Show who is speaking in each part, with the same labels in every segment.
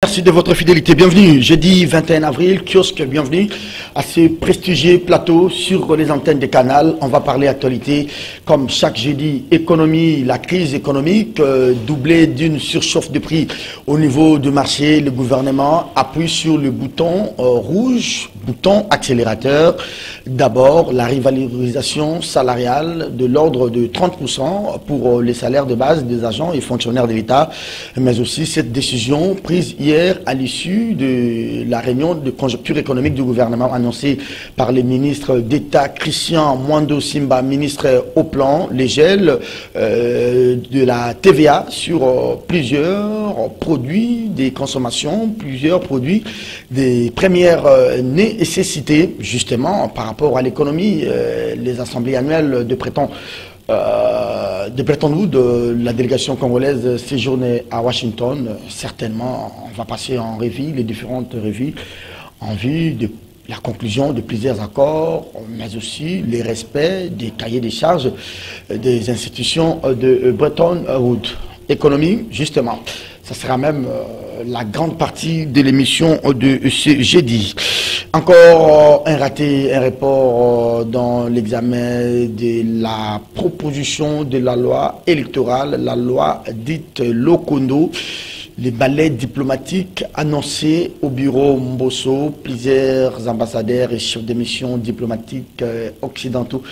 Speaker 1: Merci de votre fidélité. Bienvenue, jeudi 21 avril, kiosque, bienvenue à ce prestigieux plateau sur les antennes de Canal. On va parler actualité comme chaque jeudi, économie, la crise économique, doublée d'une surchauffe de prix au niveau du marché. Le gouvernement appuie sur le bouton rouge, bouton accélérateur. D'abord, la rivalisation salariale de l'ordre de 30% pour les salaires de base des agents et fonctionnaires de l'État, mais aussi cette décision prise hier à l'issue de la réunion de conjoncture économique du gouvernement annoncée par les ministres d'État Christian Mwando Simba, ministre au plan, les gels de la TVA sur plusieurs produits des consommations, plusieurs produits des premières nécessités, justement par rapport à l'économie. Les assemblées annuelles de Bretton Woods, de la délégation congolaise séjournée à Washington, certainement on va passer en revue les différentes revues en vue de la conclusion de plusieurs accords, mais aussi les respects des cahiers des charges des institutions de Bretton Woods. Économie, justement, ça sera même la grande partie de l'émission de ce jeudi. Encore un raté, un report dans l'examen de la proposition de la loi électorale, la loi dite Lokondo. Les balais diplomatiques annoncés au bureau Mbosso, plusieurs ambassadeurs et chefs de mission diplomatiques occidentaux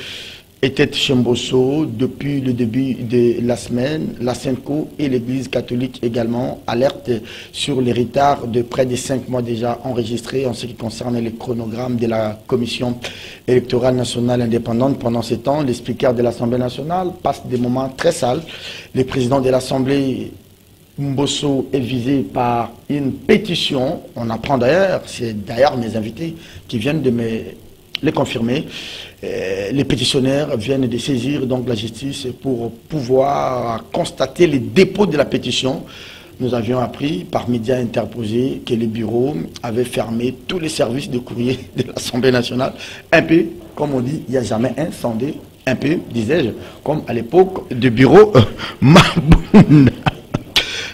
Speaker 1: étaient chez Mbosso depuis le début de la semaine. La SENCO et l'Église catholique également alertent sur les retards de près de 5 mois déjà enregistrés en ce qui concerne les chronogrammes de la Commission électorale nationale indépendante. Pendant ce temps, les speakers de l'Assemblée nationale passent des moments très sales. Le président de l'Assemblée, Mbosso, est visé par une pétition. On apprend d'ailleurs, c'est d'ailleurs mes invités qui viennent de me les confirmer. Les pétitionnaires viennent de saisir donc la justice pour pouvoir constater les dépôts de la pétition. Nous avions appris par médias interposés que le bureau avait fermé tous les services de courrier de l'Assemblée nationale. Un peu, comme on dit, il n'y a jamais un sondé. Un peu, disais-je, comme à l'époque du bureau Maboun.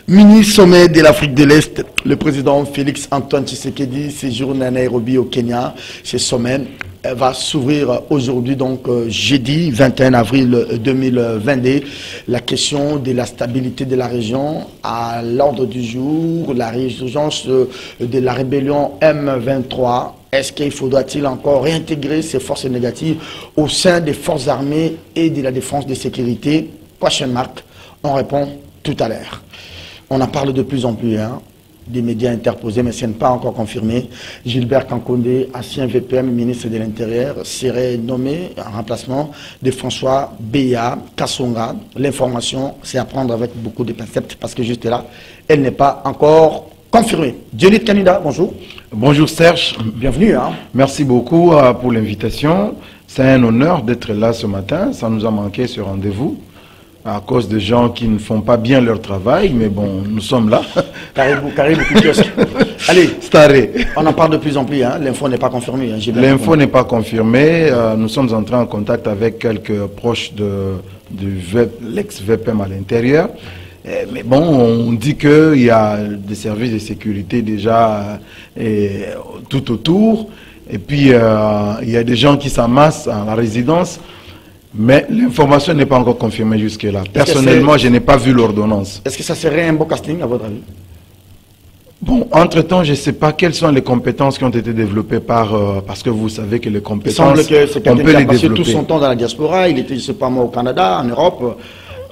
Speaker 1: Mini-sommet de l'Afrique de l'Est, le président Félix Antoine Tshisekedi séjourne à Nairobi au Kenya. Ce sommet va s'ouvrir aujourd'hui, donc jeudi 21 avril 2022. La question de la stabilité de la région à l'ordre du jour, la résurgence de la rébellion M23. Est-ce qu'il faudra-t-il encore réintégrer ces forces négatives au sein des forces armées et de la défense de sécurité? Question marque. On répond tout à l'heure. On en parle de plus en plus, des médias interposés, mais ce n'est pas encore confirmé. Gilbert Kankonde, ancien VPM, ministre de l'Intérieur, serait nommé en remplacement de François Béa Kassonga. L'information, c'est à prendre avec beaucoup de pincettes parce que juste là, elle n'est pas encore confirmée. Dionit Kanida, bonjour.
Speaker 2: Bonjour Serge.
Speaker 1: Bienvenue.
Speaker 2: Merci beaucoup pour l'invitation. C'est un honneur d'être là ce matin. Ça nous a manqué ce rendez-vous, à cause de gens qui ne font pas bien leur travail, mais bon, nous sommes là.
Speaker 1: Caribou, allez, on en parle de plus en plus, l'info n'est pas confirmée.
Speaker 2: L'info n'est pas confirmée, nous sommes entrés en contact avec quelques proches de l'ex-VPM à l'intérieur. Mais bon, on dit qu'il y a des services de sécurité déjà tout autour, et puis il y a des gens qui s'amassent à la résidence. Mais l'information n'est pas encore confirmée jusque-là. Personnellement, je n'ai pas vu l'ordonnance.
Speaker 1: Est-ce que ça serait un beau casting à votre avis?
Speaker 2: Bon, entre-temps, je ne sais pas quelles sont les compétences qui ont été développées parce que vous savez que les compétences,
Speaker 1: il semble que c'est
Speaker 2: on peut les
Speaker 1: passé
Speaker 2: développer.
Speaker 1: Tout son temps dans la diaspora, il était, je ne sais pas moi, au Canada, en Europe.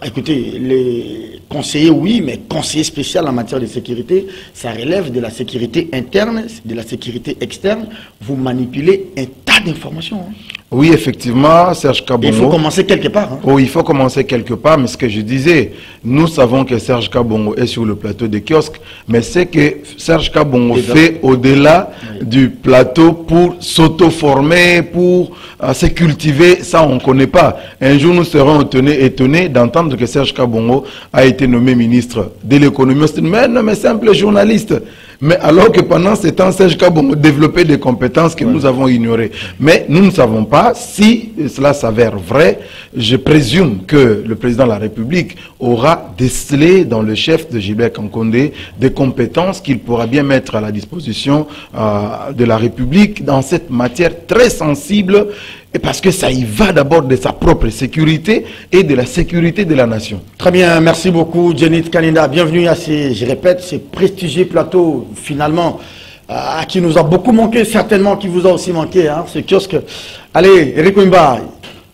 Speaker 1: Écoutez, les conseillers, oui, mais conseiller spécial en matière de sécurité, ça relève de la sécurité interne, de la sécurité externe. Vous manipulez un tas d'informations.
Speaker 2: Oui, effectivement, Serge Kabongo.
Speaker 1: Il faut commencer quelque part.
Speaker 2: Oui, il faut commencer quelque part, mais ce que je disais, nous savons que Serge Kabongo est sur le plateau des kiosques, mais c'est que Serge Kabongo fait au-delà du plateau pour s'auto-former, pour se cultiver, ça on ne connaît pas. Un jour, nous serons étonnés d'entendre que Serge Kabongo a été été nommé ministre de l'économie. Mais non, mais simple journaliste. Mais alors que pendant ce temps, Serge Kabongo développait des compétences que nous avons ignorées. Mais nous ne savons pas si cela s'avère vrai. Je présume que le président de la République aura décelé dans le chef de Gilbert Kankondé des compétences qu'il pourra bien mettre à la disposition de la République dans cette matière très sensible, et parce que ça y va d'abord de sa propre sécurité et de la sécurité de la nation.
Speaker 1: Très bien, merci beaucoup Djenit Kaninda. Bienvenue à je répète, ces prestigieux plateaux, finalement, à qui nous a beaucoup manqué, certainement qui vous a aussi manqué, hein, ce kiosque. Allez, Eric Wimba,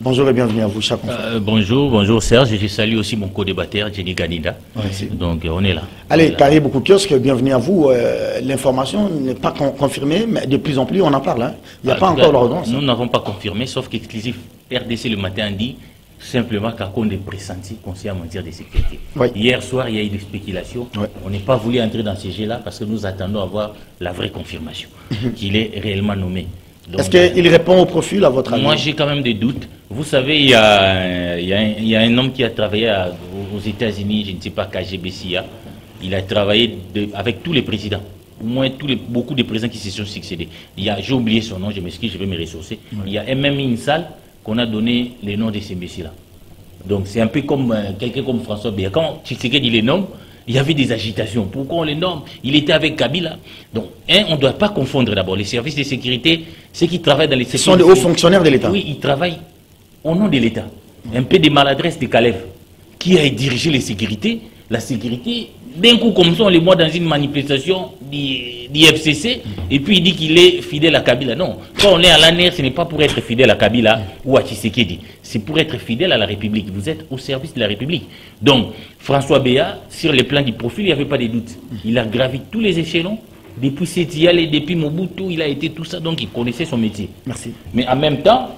Speaker 1: bonjour et bienvenue à vous, chaque
Speaker 3: bonjour Serge, je salue aussi mon co-débatteur, Djenit Kaninda. Donc on est là.
Speaker 1: Allez, Carré beaucoup kiosque, bienvenue à vous. L'information n'est pas confirmée, mais de plus en plus on en parle. Hein. Il n'y a pas encore l'ordonnance.
Speaker 3: Nous n'avons pas confirmé, sauf qu'exclusif RDC le matin dit simplement qu'Akonde est pressenti concernant en matière de sécurité. Oui. Hier soir, il y a eu des spéculations. Oui. On n'est pas voulu entrer dans ces jeux-là parce que nous attendons à voir la vraie confirmation qu'il est réellement nommé.
Speaker 1: Est-ce qu'il répond au profil à votre avis?
Speaker 3: Moi, j'ai quand même des doutes. Vous savez, il y a un homme qui a travaillé aux États-Unis, je ne sais pas, KGB-CIA. Il a travaillé avec tous les présidents. Au moins beaucoup de présidents qui se sont succédés. J'ai oublié son nom, je m'excuse, je vais me ressourcer. Oui. Il y a même une salle qu'on a donné les noms de ces messieurs-là. Donc c'est un peu comme quelqu'un comme François Béa. Quand Tshisekedi les nomme, il y avait des agitations. Pourquoi on les nomme? Il était avec Kabila. Donc, on ne doit pas confondre d'abord les services de sécurité, ceux qui travaillent dans les
Speaker 1: services. Ce sont des hauts fonctionnaires de l'État.
Speaker 3: Oui, ils travaillent au nom de l'État. Un peu de maladresse de Kalev, qui a dirigé les sécurités. La sécurité, d'un coup comme ça, on les voit dans une manifestation du FCC, et puis il dit qu'il est fidèle à Kabila. Non, quand on est à l'ANR, ce n'est pas pour être fidèle à Kabila ou à Tshisekedi, c'est pour être fidèle à la République. Vous êtes au service de la République. Donc, François Béa, sur le plan du profil, il n'y avait pas de doute. Il a gravi tous les échelons, depuis Sétial et depuis Mobutu, il a été tout ça, donc il connaissait son métier.
Speaker 1: Merci.
Speaker 3: Mais en même temps,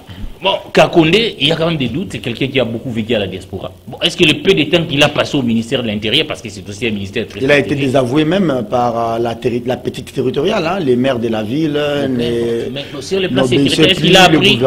Speaker 3: bon, Kakonde, il y a quand même des doutes, c'est quelqu'un qui a beaucoup vécu à la diaspora. Bon, est-ce que le peu de temps qu'il a passé au ministère de l'Intérieur, parce que c'est aussi un ministère très...
Speaker 1: Il a été désavoué même par la petite territoriale, hein, les maires de la ville,
Speaker 3: mais sur le plan sécuritaire, est-ce qu'il a appris?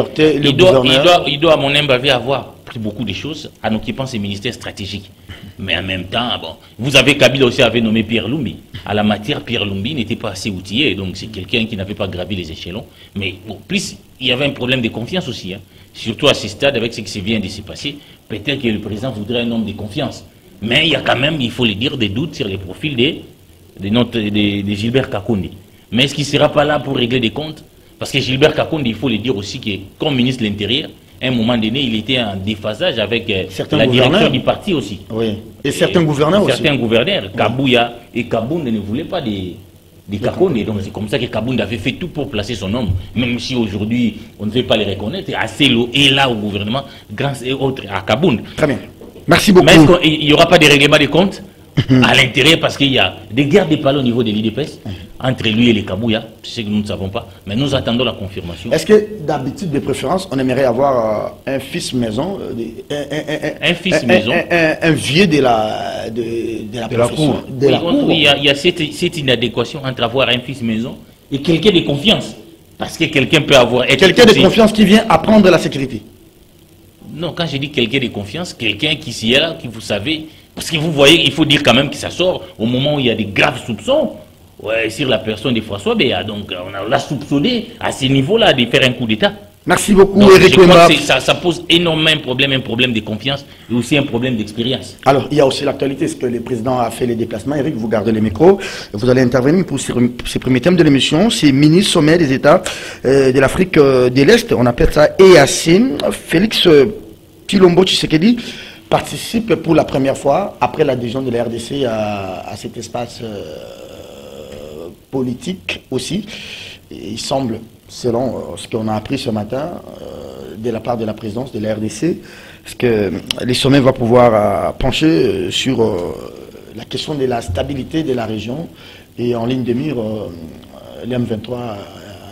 Speaker 3: Il doit, à mon humble avis, avoir pris beaucoup de choses en occupant ces ministères stratégiques. Mais en même temps, bon, vous avez Kabila aussi avait nommé Pierre Lumbi. À la matière, Pierre Lumbi n'était pas assez outillé, donc c'est quelqu'un qui n'avait pas gravi les échelons. Mais bon, plus il y avait un problème de confiance aussi, hein. Surtout à ce stade avec ce qui vient de se passer. Peut-être que le président voudrait un homme de confiance. Mais il y a quand même, il faut le dire, des doutes sur les profils de Gilbert Kakonde. Mais est-ce qu'il ne sera pas là pour régler des comptes? Parce que Gilbert Kakonde, il faut le dire aussi, que comme ministre de l'Intérieur, à un moment donné, il était en déphasage avec la direction du parti aussi.
Speaker 1: Oui. Et certains gouverneurs aussi.
Speaker 3: Certains gouverneurs. Kabouya et Kabound ne voulaient pas des Kakonde. Donc c'est comme ça que Kabound avait fait tout pour placer son homme. Même si aujourd'hui, on ne veut pas les reconnaître. Asselo est là au gouvernement, grâce et autres à Kabound.
Speaker 1: Très bien. Merci beaucoup.
Speaker 3: Mais est-ce qu'il n'y aura pas de règlement de comptes à l'intérieur, parce qu'il y a des guerres de palais au niveau de l'IDPS entre lui et les Kabouya, c'est ce que nous ne savons pas, mais nous attendons la confirmation.
Speaker 1: Est-ce que d'habitude, de préférence, on aimerait avoir un fils maison, un vieux de la
Speaker 3: cour? Oui, il y a cette inadéquation entre avoir un fils maison et quelqu'un de confiance, parce que quelqu'un peut avoir...
Speaker 1: Quelqu'un de confiance qui vient apprendre la sécurité.
Speaker 3: Non, quand je dis quelqu'un de confiance, quelqu'un qui s'y est là, qui vous savez... Parce que vous voyez, il faut dire quand même que ça sort au moment où il y a des graves soupçons sur la personne de François Béa. Donc on l'a soupçonné à ce niveau-là de faire un coup d'État.
Speaker 1: Merci beaucoup,
Speaker 3: Eric Wimba. Ça pose énormément un problème de confiance et aussi un problème d'expérience.
Speaker 1: Alors, il y a aussi l'actualité, est-ce que le président a fait les déplacements? Eric, vous gardez les micros, vous allez intervenir pour ces premiers thèmes de l'émission. C'est ministre sommet des États de l'Afrique de l'Est, on appelle ça EAC. Félix Tshilombo Tshisekedi participe pour la première fois, après l'adhésion de la RDC à cet espace politique aussi. Et il semble, selon ce qu'on a appris ce matin, de la part de la présidence de la RDC, que les sommets vont pouvoir pencher sur la question de la stabilité de la région et en ligne de mire l'M23,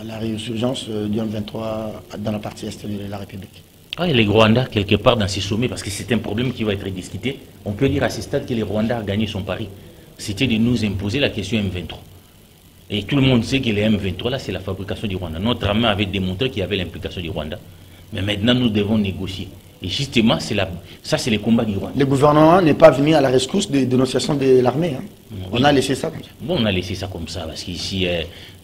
Speaker 1: la résurgence du M23 dans la partie est de la République.
Speaker 3: Ah, et les Rwandais, quelque part dans ces sommets, parce que c'est un problème qui va être discuté, on peut dire à ce stade que les Rwandais ont gagné son pari. C'était de nous imposer la question M23. Et tout le monde sait que les M23, là, c'est la fabrication du Rwanda. Notre armée avait démontré qu'il y avait l'implication du Rwanda. Mais maintenant, nous devons négocier. Et justement, ça c'est les combats du Rwanda.
Speaker 1: Le gouvernement n'est pas venu à la rescousse des dénonciations de l'armée. Hein. Oui. On a laissé ça comme ça.
Speaker 3: Bon, on a laissé ça comme ça, parce qu'ici,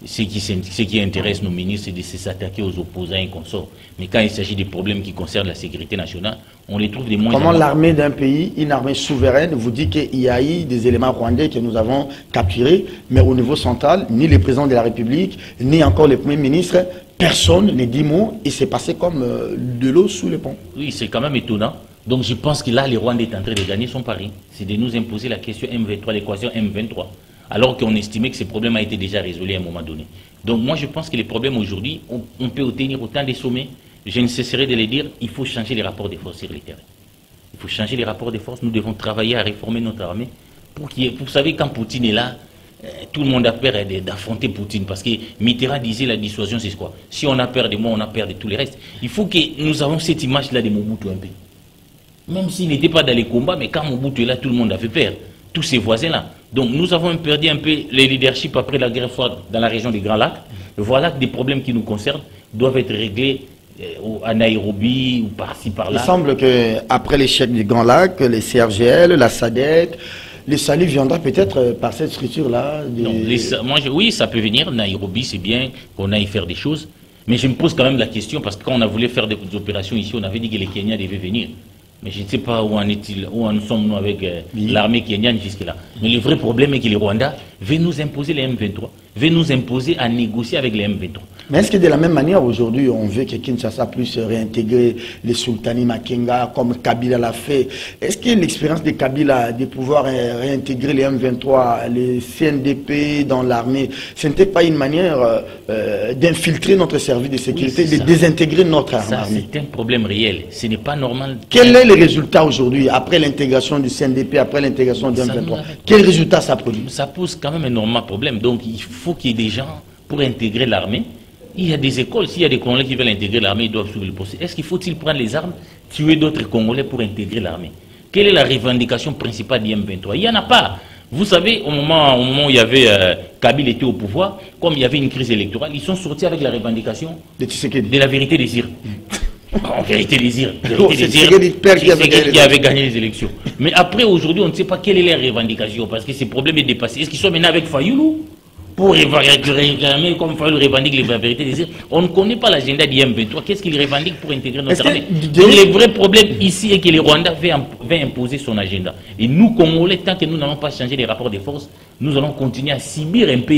Speaker 3: ce qui intéresse nos ministres, c'est de s'attaquer aux opposants et consorts. Mais quand il s'agit des problèmes qui concernent la sécurité nationale, on les trouve des moins...
Speaker 1: Comment l'armée d'un pays, une armée souveraine, vous dit qu'il y a eu des éléments rwandais que nous avons capturés, mais au niveau central, ni le président de la République, ni encore le Premier ministre, personne ne dit mot, il s'est passé comme de l'eau sous le pont.
Speaker 3: Oui, c'est quand même étonnant. Donc je pense que là, les Rwandais est en train de gagner son pari. C'est de nous imposer la question M23, l'équation M23. Alors qu'on estimait que ce problème a été déjà résolu à un moment donné. Donc moi je pense que les problèmes aujourd'hui, on peut obtenir autant des sommets. Je ne cesserai de les dire, il faut changer les rapports de force sur les terrains. Il faut changer les rapports de force. Nous devons travailler à réformer notre armée. Vous savez, quand Poutine est là, tout le monde a peur d'affronter Poutine, parce que Mitterrand disait la dissuasion c'est quoi? Si on a peur de moi, on a peur de tous les restes. Il faut que nous avons cette image-là de Mobutu un peu. Même s'il n'était pas dans les combats, mais quand Mobutu est là, tout le monde avait peur. Tous ses voisins-là. Donc nous avons perdu un peu les leaderships après la guerre froide dans la région des Grands Lacs. Voilà que des problèmes qui nous concernent doivent être réglés à Nairobi ou par-ci, par-là.
Speaker 1: Il semble qu'après l'échec des Grands Lacs, les CRGL, la SADC, le salut viendra peut-être par cette structure-là.
Speaker 3: Oui, ça peut venir. Nairobi, c'est bien qu'on aille faire des choses. Mais je me pose quand même la question, parce que quand on a voulu faire des opérations ici, on avait dit que les Kenyans devaient venir. Mais je ne sais pas où en sommes-nous avec l'armée kenyane jusque-là. Mais le vrai problème est que les Rwandais veulent nous imposer les M23, veulent nous imposer à négocier avec les M23.
Speaker 1: Mais est-ce que de la même manière, aujourd'hui, on veut que Kinshasa puisse réintégrer les Sultani Makenga comme Kabila l'a fait? Est-ce que l'expérience de Kabila de pouvoir réintégrer les M23, les CNDP dans l'armée, ce n'était pas une manière d'infiltrer notre service de sécurité, de désintégrer notre armée?
Speaker 3: Ça, c'est un problème réel. Ce n'est pas normal.
Speaker 1: Quel est le résultat aujourd'hui, après l'intégration du CNDP, après l'intégration du M23? Quel résultat ça produit?
Speaker 3: Ça pose quand même un énorme problème. Donc il faut qu'il y ait des gens pour intégrer l'armée. Il y a des écoles, s'il y a des Congolais qui veulent intégrer l'armée, ils doivent suivre le procès. Est-ce qu'il faut-il prendre les armes, tuer d'autres Congolais pour intégrer l'armée? Quelle est la revendication principale du M23? Il n'y en a pas. Vous savez, au moment où il y avait Kabila était au pouvoir, comme il y avait une crise électorale, ils sont sortis avec la revendication de la vérité des îles. En vérité des îles. Qui avait gagné les élections. Mais après, aujourd'hui, on ne sait pas quelle est la revendication, parce que ce problème est dépassé. Est-ce qu'ils sont maintenant avec Fayoulou pour réclamer comme Fayoulou revendique les vérités des îles? On ne connaît pas l'agenda du M23. Qu'est-ce qu'il revendique pour intégrer notre armée? Donc le vrai problème ici est que les Rwandais veulent imposer son agenda. Et nous, Congolais, tant que nous n'allons pas changer les rapports de force, nous allons continuer à subir un peu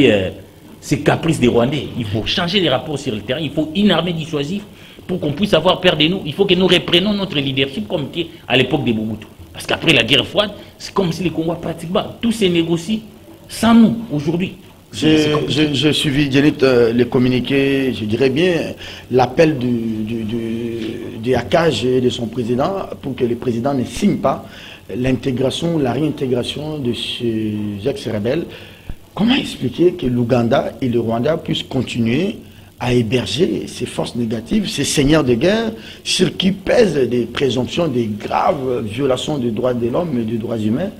Speaker 3: ces caprices des Rwandais. Il faut changer les rapports sur le terrain. Il faut une armée dissuasive pour qu'on puisse avoir peur de nous. Il faut que nous reprenons notre leadership comme était à l'époque de Mobutu. Parce qu'après la guerre froide, c'est comme si les Congolais pratiquement tout se négocie sans nous aujourd'hui.
Speaker 1: J'ai suivi, Djenit, le communiqué, je dirais bien, l'appel du ACAJ et de son président pour que le président ne signe pas l'intégration, la réintégration de ces ex-rebelles. Comment expliquer que l'Ouganda et le Rwanda puissent continuer à héberger ces forces négatives, ces seigneurs de guerre, sur qui pèsent des présomptions, des graves violations des droits de l'homme et des droits humains,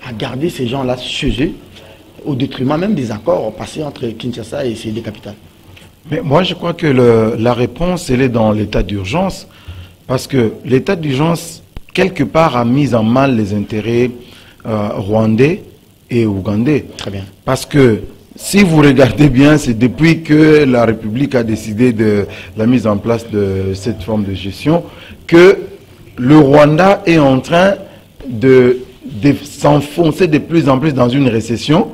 Speaker 1: à garder ces gens-là chez eux, au détriment même des accords passés entre Kinshasa et ces deux capitales?
Speaker 2: Mais moi, je crois que la réponse, elle est dans l'état d'urgence, parce que l'état d'urgence, quelque part, a mis en mal les intérêts rwandais et ougandais.
Speaker 1: Très bien.
Speaker 2: Parce que si vous regardez bien, c'est depuis que la République a décidé de la mise en place de cette forme de gestion que le Rwanda est en train de s'enfoncer de plus en plus dans une récession,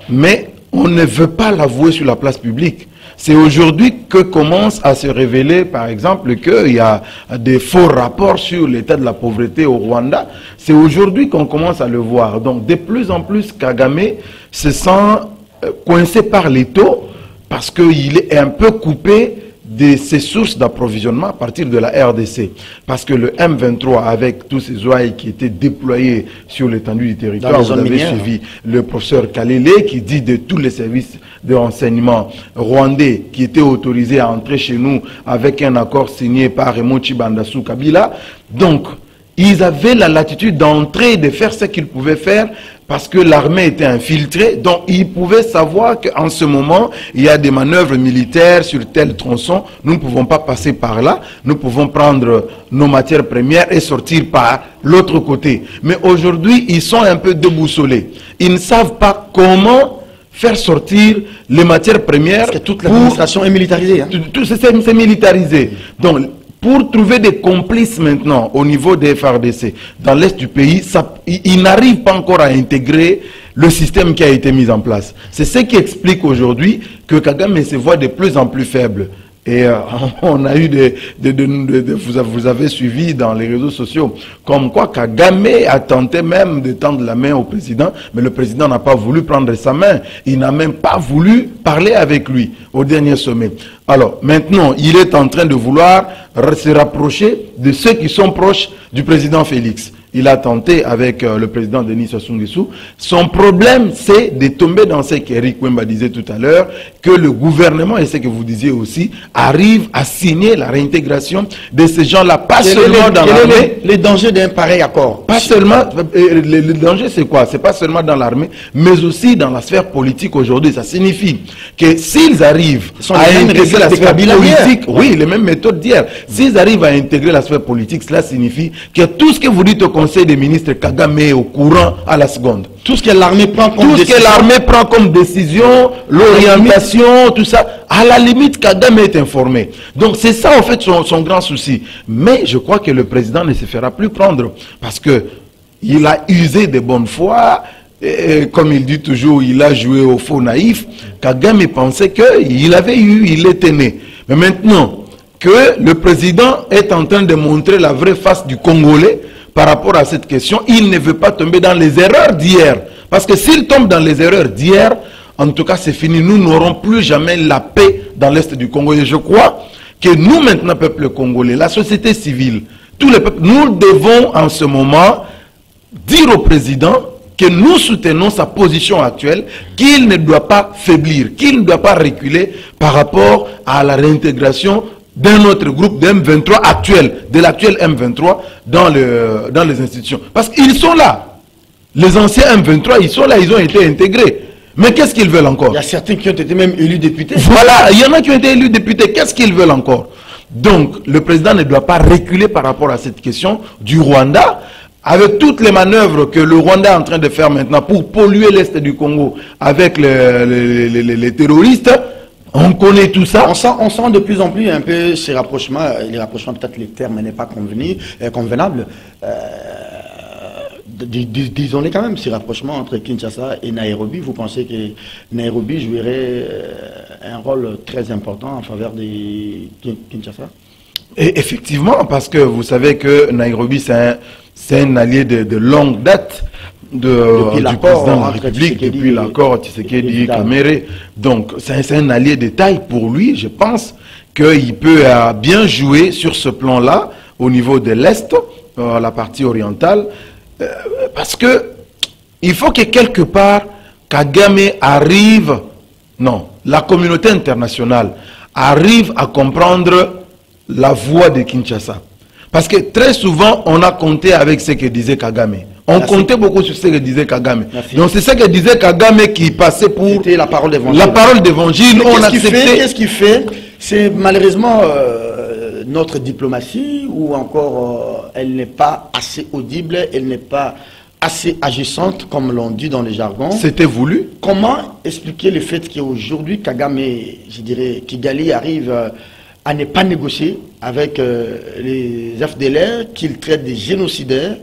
Speaker 2: mais on ne veut pas l'avouer sur la place publique. C'est aujourd'hui que commence à se révéler, par exemple, qu'il y a des faux rapports sur l'état de la pauvreté au Rwanda. C'est aujourd'hui qu'on commence à le voir. Donc, de plus en plus, Kagame se sent coincé par l'étau parce qu'il est un peu coupé de ses sources d'approvisionnement à partir de la RDC. Parce que le M23, avec tous ces ouailles qui étaient déployés sur l'étendue du territoire, vous avez suivi le professeur Kalele qui dit de tous les services de renseignement rwandais qui étaient autorisés à entrer chez nous avec un accord signé par Raymond Tchibandassou Kabila. Donc, ils avaient la latitude d'entrer et de faire ce qu'ils pouvaient faire parce que l'armée était infiltrée, donc ils pouvaient savoir qu'en ce moment, il y a des manœuvres militaires sur tel tronçon, nous ne pouvons pas passer par là, nous pouvons prendre nos matières premières et sortir par l'autre côté. Mais aujourd'hui, ils sont un peu déboussolés. Ils ne savent pas comment faire sortir les matières premières.
Speaker 1: Parce que toute l'administration est militarisée. Hein.
Speaker 2: C'est militarisé. Donc, pour trouver des complices maintenant au niveau des FARDC dans l'est du pays, ils n'arrivent pas encore à intégrer le système qui a été mis en place. C'est ce qui explique aujourd'hui que Kagame se voit de plus en plus faible. Et on a eu vous avez suivi dans les réseaux sociaux, comme quoi Kagame a tenté même de tendre la main au président, mais le président n'a pas voulu prendre sa main. Il n'a même pas voulu parler avec lui au dernier sommet. Alors, maintenant, il est en train de vouloir se rapprocher de ceux qui sont proches du président Félix. Il a tenté avec le président Denis Sassou Nguesso. Son problème, c'est de tomber dans ce qu'Eric Wemba disait tout à l'heure, que le gouvernement, et ce que vous disiez aussi, arrive à signer la réintégration de ces gens-là, pas seulement dans l'armée.
Speaker 1: Les dangers d'un pareil accord.
Speaker 2: Pas seulement, le danger c'est quoi? C'est pas seulement dans l'armée, mais aussi dans la sphère politique aujourd'hui. Ça signifie que s'ils arrivent à intégrer la sphère politique, oui, les mêmes méthodes d'hier, s'ils arrivent à intégrer la sphère politique, cela signifie que tout ce que vous dites au Conseil des ministres, Kagame est au courant à la seconde.
Speaker 1: Tout ce que l'armée prend comme décision.
Speaker 2: Tout ce que l'armée prend comme décision, l'orientation, tout ça, à la limite, Kagame est informé. Donc c'est ça en fait son grand souci. Mais je crois que le président ne se fera plus prendre parce que il a usé de bonne foi. Et comme il dit toujours, il a joué au faux naïf. Kagame pensait qu'il avait eu, il était né. Mais maintenant que le président est en train de montrer la vraie face du Congolais par rapport à cette question, il ne veut pas tomber dans les erreurs d'hier. Parce que s'il tombe dans les erreurs d'hier, en tout cas c'est fini. Nous n'aurons plus jamais la paix dans l'Est du Congo. Et je crois que nous maintenant, peuple congolais, la société civile, tous les peuples, nous devons en ce moment dire au président que nous soutenons sa position actuelle, qu'il ne doit pas faiblir, qu'il ne doit pas reculer par rapport à la réintégration d'un autre groupe de M23 actuel, de l'actuel M23 dans les institutions. Parce qu'ils sont là. Les anciens M23, ils sont là, ils ont été intégrés. Mais qu'est-ce qu'ils veulent encore?
Speaker 1: Il y a certains qui ont été même élus députés.
Speaker 2: Voilà, il y en a qui ont été élus députés. Qu'est-ce qu'ils veulent encore? Donc, le président ne doit pas reculer par rapport à cette question du Rwanda. Avec toutes les manœuvres que le Rwanda est en train de faire maintenant pour polluer l'Est du Congo avec les terroristes, on connaît tout ça.
Speaker 1: On sent de plus en plus un peu ces rapprochements. Les rapprochements, peut-être les termes n'est pas convenable. Disons-les quand même, ces rapprochements entre Kinshasa et Nairobi. Vous pensez que Nairobi jouerait un rôle très important en faveur de Kinshasa?
Speaker 2: Et effectivement, parce que vous savez que Nairobi, c'est un allié de longue date du président de la République, depuis l'accord Tshisekedi-Kamere. Donc, c'est un allié de taille pour lui. Je pense qu'il peut bien jouer sur ce plan-là, au niveau de l'Est, la partie orientale, parce que il faut que quelque part, Kagame arrive, non, la communauté internationale arrive à comprendre la voix de Kinshasa. Parce que très souvent, on a compté avec ce que disait Kagame. On comptait beaucoup sur ce que disait Kagame. Merci. Donc c'est ce que disait Kagame qui passait pour
Speaker 1: la parole d'évangile.
Speaker 2: La parole d'évangile.
Speaker 1: Qu'est-ce qu'il fait? C'est malheureusement notre diplomatie, ou encore elle n'est pas assez audible, elle n'est pas assez agissante, comme l'on dit dans les jargons.
Speaker 2: C'était voulu.
Speaker 1: Comment expliquer le fait qu'aujourd'hui, Kagame, je dirais, Kigali arrive à ne pas négocier avec les FDLR, qu'il traite de génocidaires,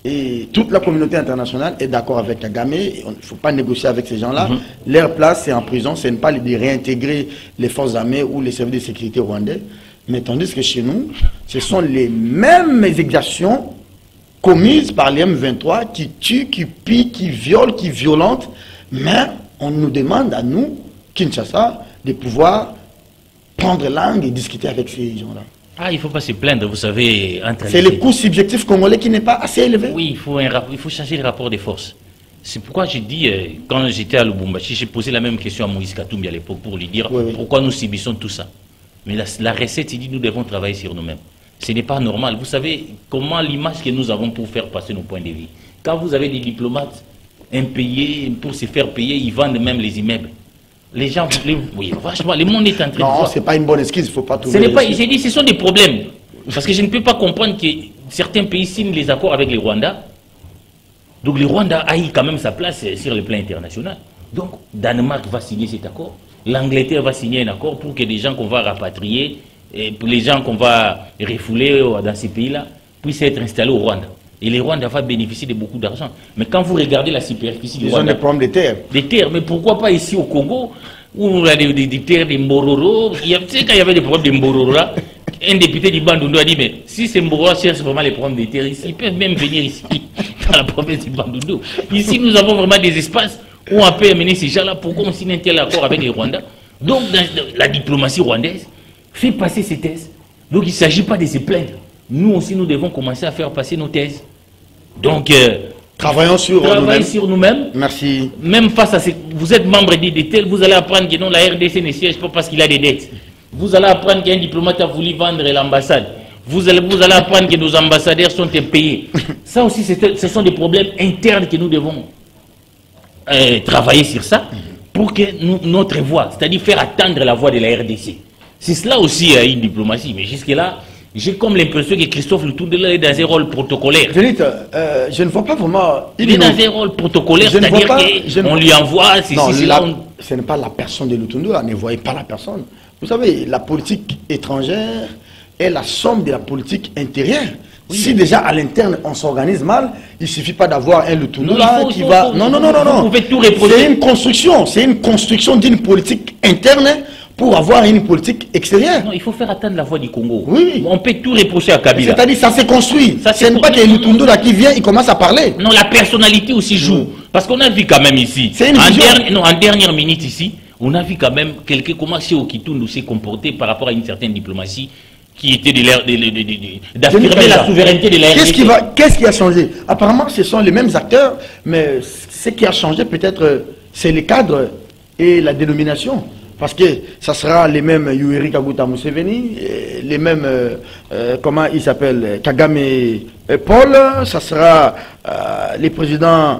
Speaker 1: et toute la communauté internationale est d'accord avec Kagame. Il ne faut pas négocier avec ces gens-là. Leur place, c'est en prison, ce n'est pas de réintégrer les forces armées ou les services de sécurité rwandais. Mais tandis que chez nous, ce sont les mêmes exactions commises par les M23 qui tuent, qui pillent, qui violent, qui violentent. Mais on nous demande à nous, Kinshasa, de pouvoir prendre langue et discuter avec ces gens-là.
Speaker 3: Ah, il ne faut pas se plaindre, vous savez.
Speaker 1: C'est le coût subjectif congolais qui n'est pas assez élevé.
Speaker 3: Oui, il faut changer le rapport des forces. C'est pourquoi j'ai dit, quand j'étais à Lubumbashi, j'ai posé la même question à Moïse Katumbi à l'époque pour lui dire pourquoi nous subissons tout ça. Mais la recette, il dit nous devons travailler sur nous-mêmes. Ce n'est pas normal. Vous savez comment l'image que nous avons pour faire passer nos points de vue. Quand vous avez des diplomates impayés, pour se faire payer, ils vendent même les immeubles. Les gens, oui, franchement, le monde est en train de...
Speaker 1: Non, c'est pas une bonne excuse, il ne faut pas tout...
Speaker 3: J'ai dit, ce sont des problèmes. Parce que je ne peux pas comprendre que certains pays signent les accords avec les Rwandais. Donc le Rwanda a eu quand même sa place sur le plan international. Donc Danemark va signer cet accord. L'Angleterre va signer un accord pour que les gens qu'on va rapatrier, et pour les gens qu'on va refouler dans ces pays-là, puissent être installés au Rwanda. Et le Rwanda va bénéficier de beaucoup d'argent. Mais quand vous regardez la superficie du Rwanda...
Speaker 1: Ils ont des problèmes de terre.
Speaker 3: Des terres, mais pourquoi pas ici au Congo, où on a des terres de Mbororo. Tu sais, quand il y avait des problèmes de Mbororo là, un député du Bandundu a dit, mais si ces Mbororo cherchent vraiment les problèmes des terres ici, ils peuvent même venir ici, dans la province du Bandundu. Ici, nous avons vraiment des espaces où on peut amener ces gens-là. Pourquoi on signe un tel accord avec les Rwandais? Donc, la diplomatie rwandaise fait passer ces thèses. Donc, il ne s'agit pas de se plaindre. Nous aussi, nous devons commencer à faire passer nos thèses. Donc,
Speaker 1: travaillons sur
Speaker 3: nous-mêmes.
Speaker 1: Merci.
Speaker 3: Même face à ces... Vous êtes membre d'IDTEL, vous allez apprendre que non, la RDC ne siège pas parce qu'il a des dettes. Vous allez apprendre qu'un diplomate a voulu vendre l'ambassade. Vous allez apprendre que nos ambassadeurs sont impayés. Ça aussi, ce sont des problèmes internes que nous devons travailler sur ça pour que notre voix, c'est-à-dire faire attendre la voix de la RDC. C'est cela aussi une diplomatie. Mais jusque-là, j'ai comme l'impression que Christophe Lutundela est dans un rôle protocolaire.
Speaker 1: Je ne vois pas vraiment...
Speaker 3: Il est dans un rôle protocolaire, c'est-à-dire qu'on lui envoie...
Speaker 1: Ce n'est pas la personne de Lutundela, ne voyez pas la personne. Vous savez, la politique étrangère est la somme de la politique intérieure. Oui, si déjà à l'interne on s'organise mal, il ne suffit pas d'avoir un Lutundela qui va... Non.
Speaker 3: Vous pouvez tout reprocher.
Speaker 1: C'est une construction d'une politique interne pour avoir une politique extérieure.
Speaker 3: Non, il faut faire attendre la voix du Congo.
Speaker 1: Oui.
Speaker 3: On peut tout reprocher à Kabila.
Speaker 1: C'est-à-dire ça s'est construit. Ce n'est pas que Lutundela qui vient, il commence à parler.
Speaker 3: Non, la personnalité aussi joue. Parce qu'on a vu quand même ici, en dernière minute ici, on a vu quand même quelqu'un comment chez Okitundu s'est comporté par rapport à une certaine diplomatie qui était d'affirmer la souveraineté de la RDC.
Speaker 1: Qu'est-ce qui a changé? Apparemment, ce sont les mêmes acteurs, mais ce qui a changé peut-être, c'est les cadres et la dénomination. Parce que ça sera les mêmes Yoweri Kaguta Museveni, les mêmes, comment il s'appelle, Kagame Paul, ça sera les présidents,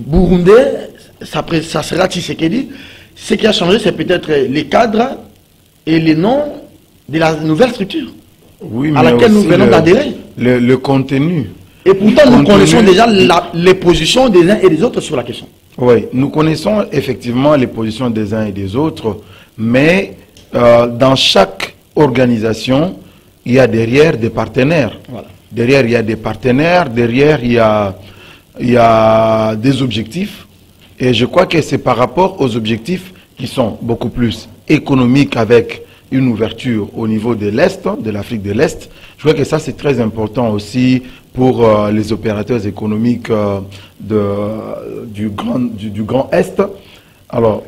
Speaker 1: burundais, ça sera Tshisekedi. Ce qui a changé, c'est peut-être les cadres et les noms de la nouvelle structure à laquelle nous venons d'adhérer.
Speaker 2: Le contenu.
Speaker 1: Et pourtant, nous connaissons déjà les positions des uns et des autres sur la question.
Speaker 2: Oui, nous connaissons effectivement les positions des uns et des autres, mais dans chaque organisation, il y a derrière des partenaires. Voilà. Derrière, il y a des partenaires, derrière, il y a des objectifs. Et je crois que c'est par rapport aux objectifs qui sont beaucoup plus économiques avec une ouverture au niveau de l'Est, de l'Afrique de l'Est. Je crois que ça, c'est très important aussi pour les opérateurs économiques du Grand Est. Alors,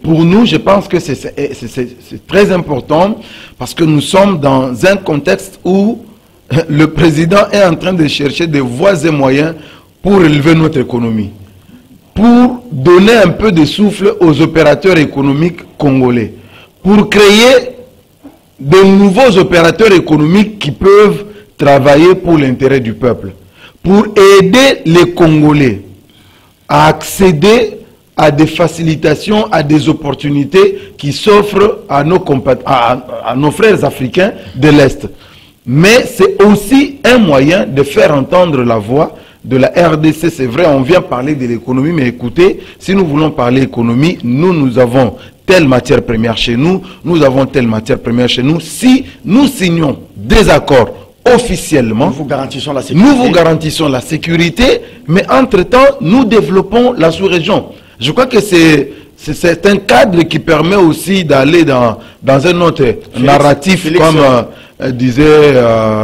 Speaker 2: pour nous, je pense que c'est très important parce que nous sommes dans un contexte où le président est en train de chercher des voies et moyens pour élever notre économie, pour donner un peu de souffle aux opérateurs économiques congolais, pour créer de nouveaux opérateurs économiques qui peuvent travailler pour l'intérêt du peuple, pour aider les Congolais à accéder à des facilitations, à des opportunités qui s'offrent à nos frères africains de l'Est. Mais c'est aussi un moyen de faire entendre la voix de la RDC. C'est vrai, on vient parler de l'économie, mais écoutez, si nous voulons parler économie, nous avons telle matière première chez nous, nous avons telle matière première chez nous. Si nous signons des accords officiellement,
Speaker 1: nous vous garantissons la sécurité,
Speaker 2: mais entre-temps, nous développons la sous-région. Je crois que c'est un cadre qui permet aussi d'aller dans un autre narratif, comme disait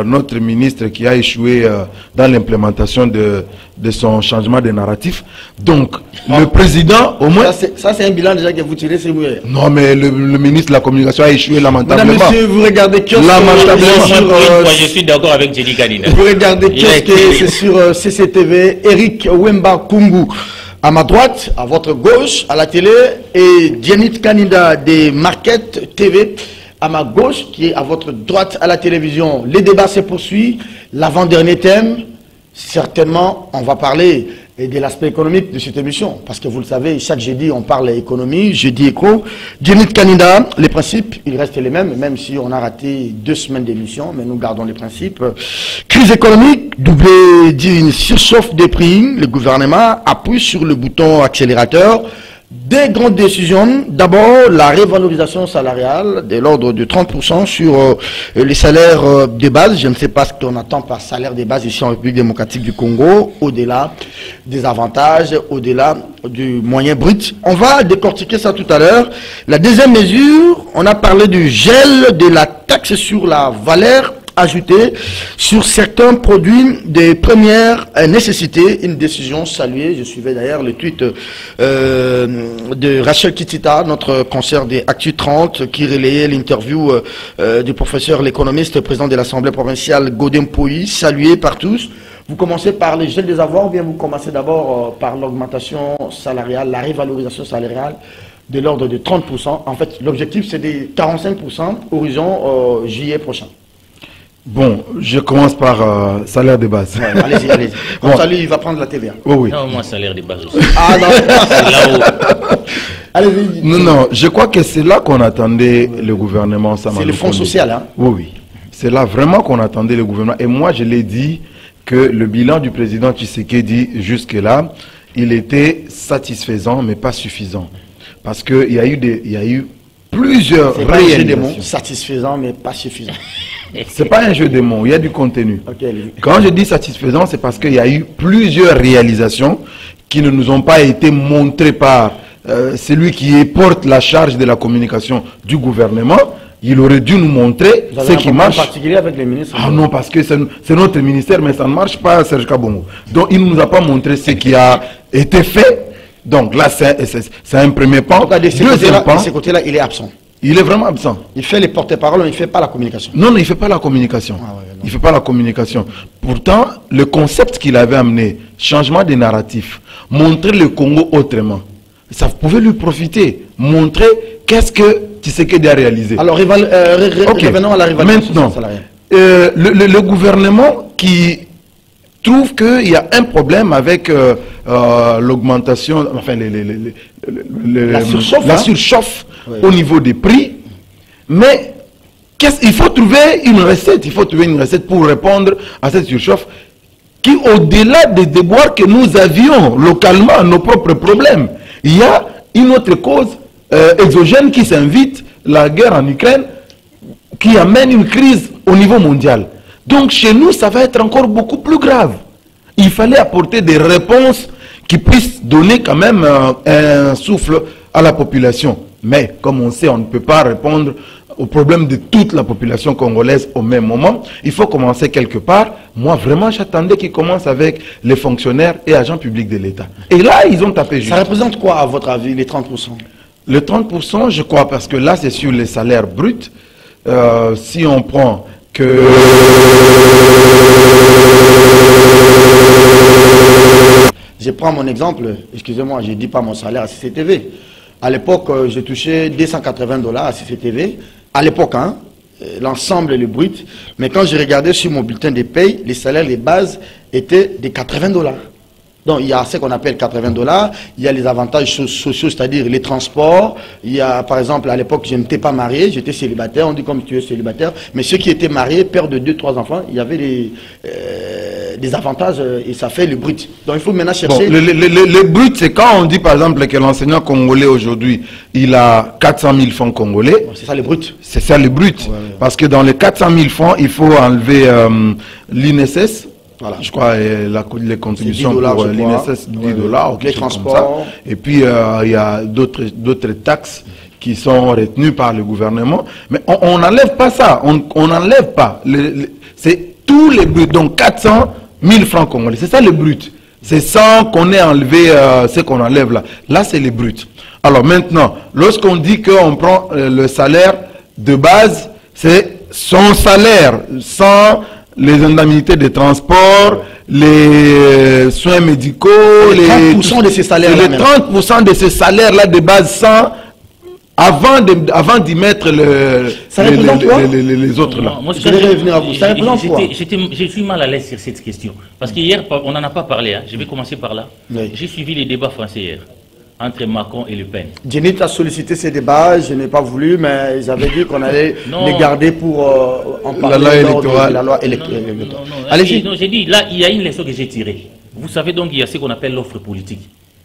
Speaker 2: notre ministre qui a échoué dans l'implémentation de son changement de narratif. Donc, le président, au moins...
Speaker 1: Ça, c'est un bilan déjà que vous tirez, c'est vous.
Speaker 2: Non, mais le ministre de la Communication a échoué lamentablement.
Speaker 1: Madame, monsieur, vous regardez
Speaker 3: je suis d'accord avec Jenny Kanina.
Speaker 1: Vous regardez c'est sur CCTV, Eric Wemba Kungu. À ma droite, à votre gauche, à la télé, et Djenit Kanida de Market TV, à ma gauche, qui est à votre droite à la télévision. Les débats se poursuivent. L'avant-dernier thème, Certainement, on va parler de l'aspect économique de cette émission, parce que vous le savez, chaque jeudi, on parle économie, jeudi éco. Djenit Kanida, les principes, ils restent les mêmes, même si on a raté 2 semaines d'émission, mais nous gardons les principes. Crise économique, doublée d'une surchauffe des prix, le gouvernement appuie sur le bouton accélérateur. Des grandes décisions. D'abord, la révalorisation salariale de l'ordre de 30% sur les salaires de base. Je ne sais pas ce qu'on attend par salaire de base ici en République démocratique du Congo, au-delà des avantages, au-delà du moyen brut. On va décortiquer ça tout à l'heure. La deuxième mesure, on a parlé du gel de la taxe sur la valeur ajoutée sur certains produits de première nécessité, une décision saluée. Je suivais d'ailleurs le tweet de Rachel Kitita, notre conseillère des Actu 30, qui relayait l'interview du professeur l'économiste président de l'Assemblée provinciale Godin Pouy, salué par tous. Vous commencez par les gels des avoirs ou bien vous commencez d'abord par l'augmentation salariale, la révalorisation salariale de l'ordre de 30%. En fait, l'objectif c'est de 45% horizon juillet prochain.
Speaker 2: Bon, je commence par salaire de base.
Speaker 1: Ouais, allez-y, allez-y. Bon. Ça, lui, il va prendre la TVA.
Speaker 2: Oh, oui.
Speaker 3: Non, moi, salaire de base aussi.
Speaker 1: Ah non,
Speaker 3: c'est là-haut.
Speaker 1: Allez-y.
Speaker 2: Non, je crois que c'est là qu'on attendait le gouvernement.
Speaker 1: C'est le fonds social, hein?
Speaker 2: Oui, oui. C'est là vraiment qu'on attendait le gouvernement. Et moi, je l'ai dit que le bilan du président Tshisekedi jusque-là, il était satisfaisant, mais pas suffisant. Parce qu'il y a eu plusieurs
Speaker 1: réalisations. Satisfaisant, mais pas suffisant.
Speaker 2: C'est pas un jeu de mots, il y a du contenu.
Speaker 1: Okay.
Speaker 2: Quand je dis satisfaisant, c'est parce qu'il y a eu plusieurs réalisations qui ne nous ont pas été montrées par celui qui porte la charge de la communication du gouvernement. Il aurait dû nous montrer ce qui marche.
Speaker 1: En particulier avec les ministres.
Speaker 2: Ah non, parce que c'est notre ministère, mais ça ne marche pas, Serge Kabongo. Donc il ne nous a pas montré ce qui a été fait. Donc là, c'est un premier pan.
Speaker 1: Deuxième pan. De ce côté-là, il est absent.
Speaker 2: Il est vraiment absent.
Speaker 1: Il fait les porte-paroles, mais il ne fait pas la communication.
Speaker 2: Non, il ne fait pas la communication.
Speaker 1: Ah ouais,
Speaker 2: il ne fait pas la communication. Pourtant, le concept qu'il avait amené, changement des narratifs, montrer le Congo autrement, ça pouvait lui profiter. Montrer qu'est-ce que Tshisekedi a réalisé.
Speaker 1: Alors, revenons à la révalorisation salariale.
Speaker 2: Le gouvernement qui trouve qu'il y a un problème avec l'augmentation, enfin la surchauffe au niveau des prix, mais il faut trouver une recette, pour répondre à cette surchauffe qui, au-delà des déboires que nous avions localement, nos propres problèmes, il y a une autre cause exogène qui s'invite, la guerre en Ukraine, qui amène une crise au niveau mondial. Donc chez nous, ça va être encore beaucoup plus grave. Il fallait apporter des réponses qui puissent donner quand même un souffle à la population. Mais comme on sait, on ne peut pas répondre aux problèmes de toute la population congolaise au même moment. Il faut commencer quelque part. Moi, vraiment, j'attendais qu'ils commencent avec les fonctionnaires et agents publics de l'État. Et là, ils ont tapé juste.
Speaker 1: Ça représente quoi, à votre avis, les 30%?
Speaker 2: Les 30%, je crois, parce que là, c'est sur les salaires bruts. Si on prend que...
Speaker 1: Je prends mon exemple, excusez-moi, je ne dis pas mon salaire à CCTV. À l'époque, j'ai touché $280 à CCTV. À l'époque, hein, l'ensemble, le brut. Mais quand j'ai regardé sur mon bulletin de paye, les salaires de base étaient de $80. Donc, il y a ce qu'on appelle $80. Il y a les avantages sociaux, c'est-à-dire les transports. Il y a, par exemple, à l'époque, je n'étais pas marié, j'étais célibataire. On dit comme tu es célibataire. Mais ceux qui étaient mariés, père de 2-3 enfants, il y avait des avantages et ça fait le brut. Donc, il faut maintenant chercher...
Speaker 2: Bon, le brut, c'est quand on dit, par exemple, que l'enseignant congolais aujourd'hui, il a 400 000 francs congolais.
Speaker 1: C'est ça le brut.
Speaker 2: C'est ça le brut. Ouais. Parce que dans les 400 000 francs, il faut enlever l'INSS. Voilà. Je crois les contributions pour l'INSS, $10,
Speaker 1: les transports.
Speaker 2: Et puis il y a d'autres taxes qui sont retenues par le gouvernement. Mais on n'enlève pas ça. On n'enlève pas. C'est tous les bruts. Donc 400 000 francs congolais. C'est ça le brut. C'est sans qu'on ait enlevé ce qu'on enlève là. Là, c'est le brut. Alors maintenant, lorsqu'on dit qu'on prend le salaire de base, c'est son salaire sans les indemnités de transport, les soins médicaux,
Speaker 1: les 30% de ces salaires-là.
Speaker 2: Les 30% de ces salaires-là de base sans avant d'y mettre les autres là.
Speaker 3: Moi, je vais revenir à vous. Ça représente quoi? Je suis mal à l'aise sur cette question. Parce qu'hier, on n'en a pas parlé. Hein. Je vais commencer par là. Oui. J'ai suivi les débats français hier, entre Macron et Le Pen.
Speaker 1: Jenny a sollicité ces débats, je n'ai pas voulu, mais ils avaient dit qu'on allait les garder pour en parler la loi électorale.
Speaker 3: Allez-y. Non, j'ai dit, là, il y a une leçon que j'ai tirée. Vous savez donc, il y a ce qu'on appelle l'offre politique.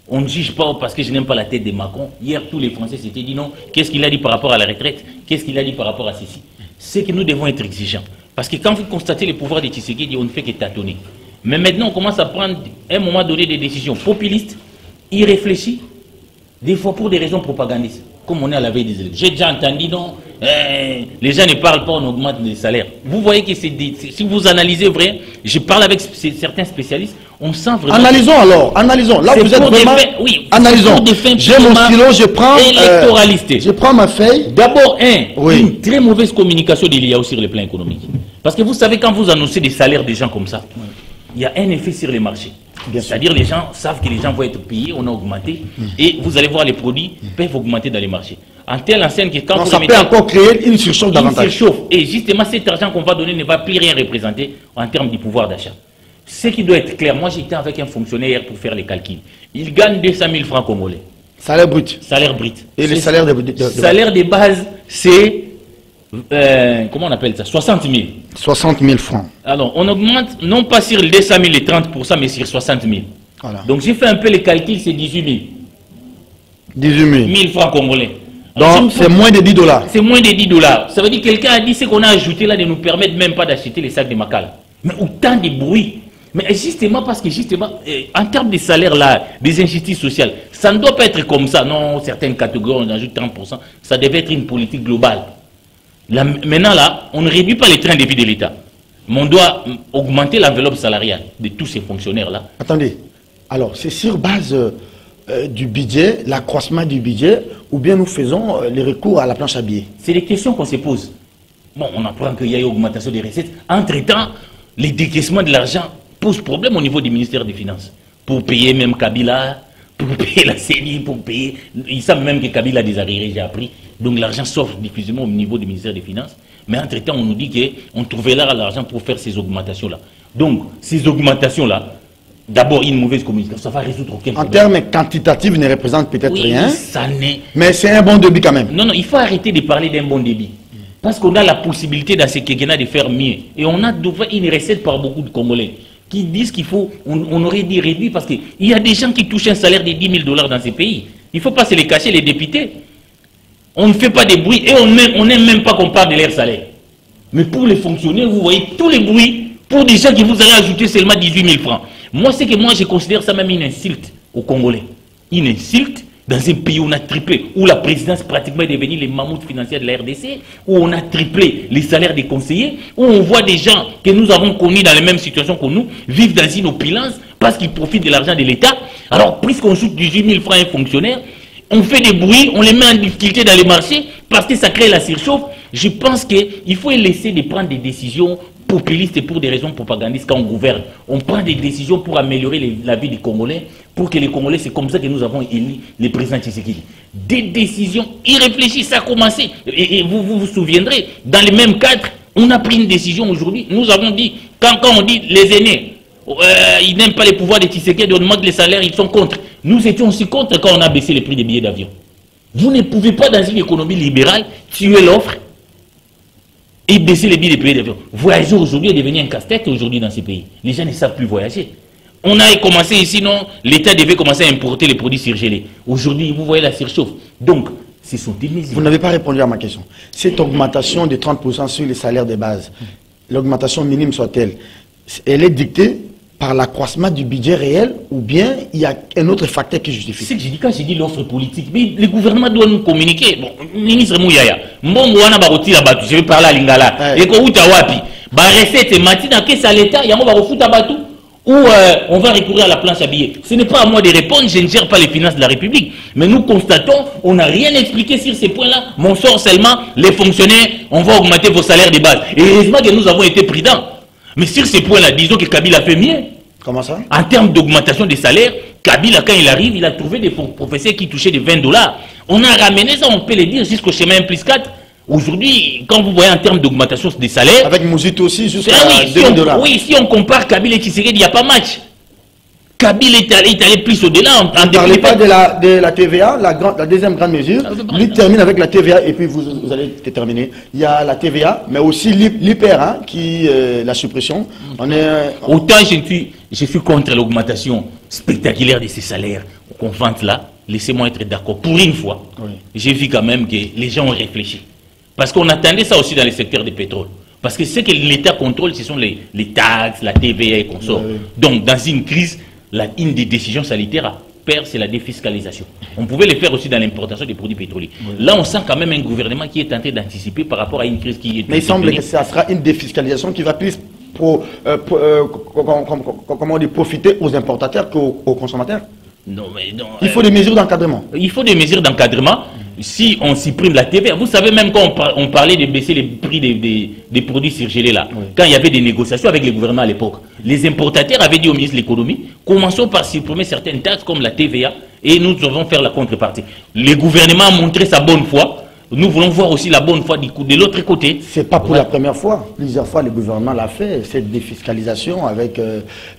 Speaker 3: On ne juge pas parce que je n'aime pas la tête de Macron. Hier, tous les Français s'étaient dit non. Qu'est-ce qu'il a dit par rapport à la retraite? Qu'est-ce qu'il a dit par rapport à ceci? C'est que nous devons être exigeants. Parce que quand vous constatez le pouvoir de Tshisekedi, on ne fait que tâtonner. Mais maintenant, on commence à prendre, à un moment donné, des décisions populistes, irréfléchies, des fois pour des raisons propagandistes. Comme on est à la veille des élections. J'ai déjà entendu, non, les gens ne parlent pas, on augmente les salaires. Vous voyez que si vous analysez vrai, je parle avec certains spécialistes, on sent vraiment...
Speaker 1: Analysons alors, analysons. Là, vous êtes vraiment...
Speaker 3: Oui,
Speaker 1: analysons. J'ai mon stylo, je prends...
Speaker 3: électoraliste.
Speaker 1: Je prends ma feuille.
Speaker 3: D'abord, une très mauvaise communication de l'IAO sur le plan économique. Parce que vous savez, quand vous annoncez des salaires des gens comme ça, il y a un effet sur les marchés. C'est-à-dire les gens savent que les gens vont être payés, on a augmenté, et vous allez voir les produits peuvent augmenter dans les marchés. En telle enseigne que quand
Speaker 1: ça peut encore créer une surchauffe davantage.
Speaker 3: Une surchauffe. Et justement, cet argent qu'on va donner ne va plus rien représenter en termes du pouvoir d'achat. Ce qui doit être clair, moi j'étais avec un fonctionnaire pour faire les calculs. Il gagne 200 000 francs congolais.
Speaker 1: Salaire brut.
Speaker 3: Salaire brut.
Speaker 1: Et le salaire
Speaker 3: salaire de base, c'est... comment on appelle ça? 60 000.
Speaker 1: 60 000 francs.
Speaker 3: Alors, on augmente non pas sur les 200 000 et 30%, mais sur 60 000. Voilà. Donc, j'ai fait un peu les calculs, c'est 18 000.
Speaker 1: 18
Speaker 3: 000 francs congolais.
Speaker 1: Donc, c'est moins de 10 $.
Speaker 3: C'est moins de 10 $. Ça veut dire que quelqu'un a dit ce qu'on a ajouté là ne nous permet même pas d'acheter les sacs de Makala. Mais autant de bruit. Mais justement, parce que justement, en termes de salaire là, des injustices sociales, ça ne doit pas être comme ça. Non, certaines catégories, on ajoute 30%. Ça devait être une politique globale. Là, maintenant, là, on ne réduit pas les trains de vie de l'État. Mais on doit augmenter l'enveloppe salariale de tous ces fonctionnaires-là.
Speaker 1: Attendez, alors c'est sur base du budget, l'accroissement du budget, ou bien nous faisons les recours à la planche à billets?
Speaker 3: C'est les questions qu'on se pose. Bon, on apprend qu'il y a eu augmentation des recettes. Entre-temps, les décaissements de l'argent posent problème au niveau du ministère des Finances. Pour payer même Kabila, pour payer la CENI, pour payer... Ils savent même que Kabila a des arriérés, j'ai appris. Donc l'argent s'offre diffusément au niveau du ministère des Finances. Mais entre-temps, on nous dit qu'on trouvait là l'argent pour faire ces augmentations-là. Donc, ces augmentations-là, d'abord une mauvaise communication, ça va résoudre aucun problème.
Speaker 1: En termes quantitatifs, ne représente peut-être rien.
Speaker 3: Ça n'est...
Speaker 1: Mais c'est un bon débit quand même.
Speaker 3: Non, non, il faut arrêter de parler d'un bon débit. Parce qu'on a la possibilité dans ce quinquennat de faire mieux. Et on a devant une recette par beaucoup de Congolais qui disent qu'il faut, on aurait dit réduire parce qu'il y a des gens qui touchent un salaire de 10 000 $ dans ces pays. Il ne faut pas se les cacher, les députés. On ne fait pas de bruit et on n'aime même pas qu'on parle de leur salaire. Mais pour les fonctionnaires, vous voyez tous les bruits pour des gens qui vous allaient ajouter seulement 18 000 francs. Moi, c'est que moi, je considère ça même une insulte aux Congolais. Une insulte dans un pays où on a triplé, où la présidence pratiquement est devenue les mammouths financiers de la RDC, où on a triplé les salaires des conseillers, où on voit des gens que nous avons connus dans les mêmes situations que nous, vivent dans une opulence parce qu'ils profitent de l'argent de l'État. Alors, puisqu'on joue 18 000 francs à un fonctionnaire, on fait des bruits, on les met en difficulté dans les marchés parce que ça crée la surchauffe. Je pense qu'il faut laisser de prendre des décisions populistes et pour des raisons propagandistes quand on gouverne. On prend des décisions pour améliorer la vie des Congolais, pour que les Congolais, c'est comme ça que nous avons élu les présidents Tshisekedi. Des décisions irréfléchies, ça a commencé. Et vous vous souviendrez, dans le même cadre, on a pris une décision aujourd'hui. Nous avons dit, quand on dit les aînés, ils n'aiment pas les pouvoirs de Tshisekedi, on demande les salaires, ils sont contre. Nous étions aussi contre quand on a baissé les prix des billets d'avion. Vous ne pouvez pas, dans une économie libérale, tuer l'offre et baisser les billets d'avion. Voyager aujourd'hui est devenu un casse-tête aujourd'hui dans ces pays. Les gens ne savent plus voyager. On a commencé ici, non, l'État devait commencer à importer les produits surgelés. Aujourd'hui, vous voyez la surchauffe. Donc, ce sont des mesures.
Speaker 1: Vous n'avez pas répondu à ma question. Cette augmentation de 30% sur les salaires de base, l'augmentation minime soit-elle, elle est dictée par l'accroissement du budget réel ou bien il y a un autre facteur qui justifie?
Speaker 3: C'est que j'ai dit quand j'ai dit l'offre politique, mais le gouvernement doit nous communiquer. Bon, ministre Mouyaya, je vais parler à Lingala. Et qu'on wapi, bah recette matina que ça l'État, il y a un refuta batou ou on va recourir à la planche à billets. Ce n'est pas à moi de répondre, je ne gère pas les finances de la République. Mais nous constatons, on n'a rien expliqué sur ces points-là. Mon sort seulement, les fonctionnaires, on va augmenter vos salaires de base. Et heureusement que nous avons été prudents. Mais sur ces points-là, disons que Kabila fait mieux.
Speaker 1: Comment ça?
Speaker 3: En termes d'augmentation des salaires, Kabila, quand il arrive, il a trouvé des professeurs qui touchaient des 20 $. On a ramené ça, on peut le dire, jusqu'au schéma 1+4. Aujourd'hui, quand vous voyez en termes d'augmentation des salaires...
Speaker 1: Avec Mouzito aussi, jusqu'à
Speaker 3: oui, $2. Oui, si on compare Kabila et Tshisekedi, il n'y a pas match. Kabila est allé plus au-delà.
Speaker 1: On ne parlait pas de la TVA, la deuxième grande mesure. Lui termine avec la TVA et puis vous allez terminer. Il y a la TVA, mais aussi l'hyper, hein, qui la suppression.
Speaker 3: Autant je suis contre l'augmentation spectaculaire de ces salaires qu'on vante là. Laissez-moi être d'accord. Pour une fois, j'ai vu quand même que les gens ont réfléchi. Parce qu'on attendait ça aussi dans le secteur du pétrole. Parce que ce que l'État contrôle, ce sont les taxes, la TVA et consorts. Donc, dans une crise, une des décisions sanitaires à faire, c'est la défiscalisation. On pouvait le faire aussi dans l'importation des produits pétroliers. Là, on sent quand même un gouvernement qui est tenté d'anticiper par rapport à une crise qui est...
Speaker 1: Mais il semble que ça sera une défiscalisation qui va plus profiter aux importateurs qu'aux consommateurs.
Speaker 3: Non, mais non,
Speaker 1: il faut des mesures d'encadrement.
Speaker 3: Il faut des mesures d'encadrement. Si on supprime la TVA, vous savez même quand on parlait de baisser les prix des produits surgelés là, quand il y avait des négociations avec les gouvernements à l'époque, les importateurs avaient dit au ministre de l'économie, commençons par supprimer certaines taxes comme la TVA et nous devons faire la contrepartie. Le gouvernement a montré sa bonne foi. Nous voulons voir aussi la bonne foi de l'autre côté.
Speaker 1: C'est pas pour la première fois. Plusieurs fois, le gouvernement l'a fait, cette défiscalisation avec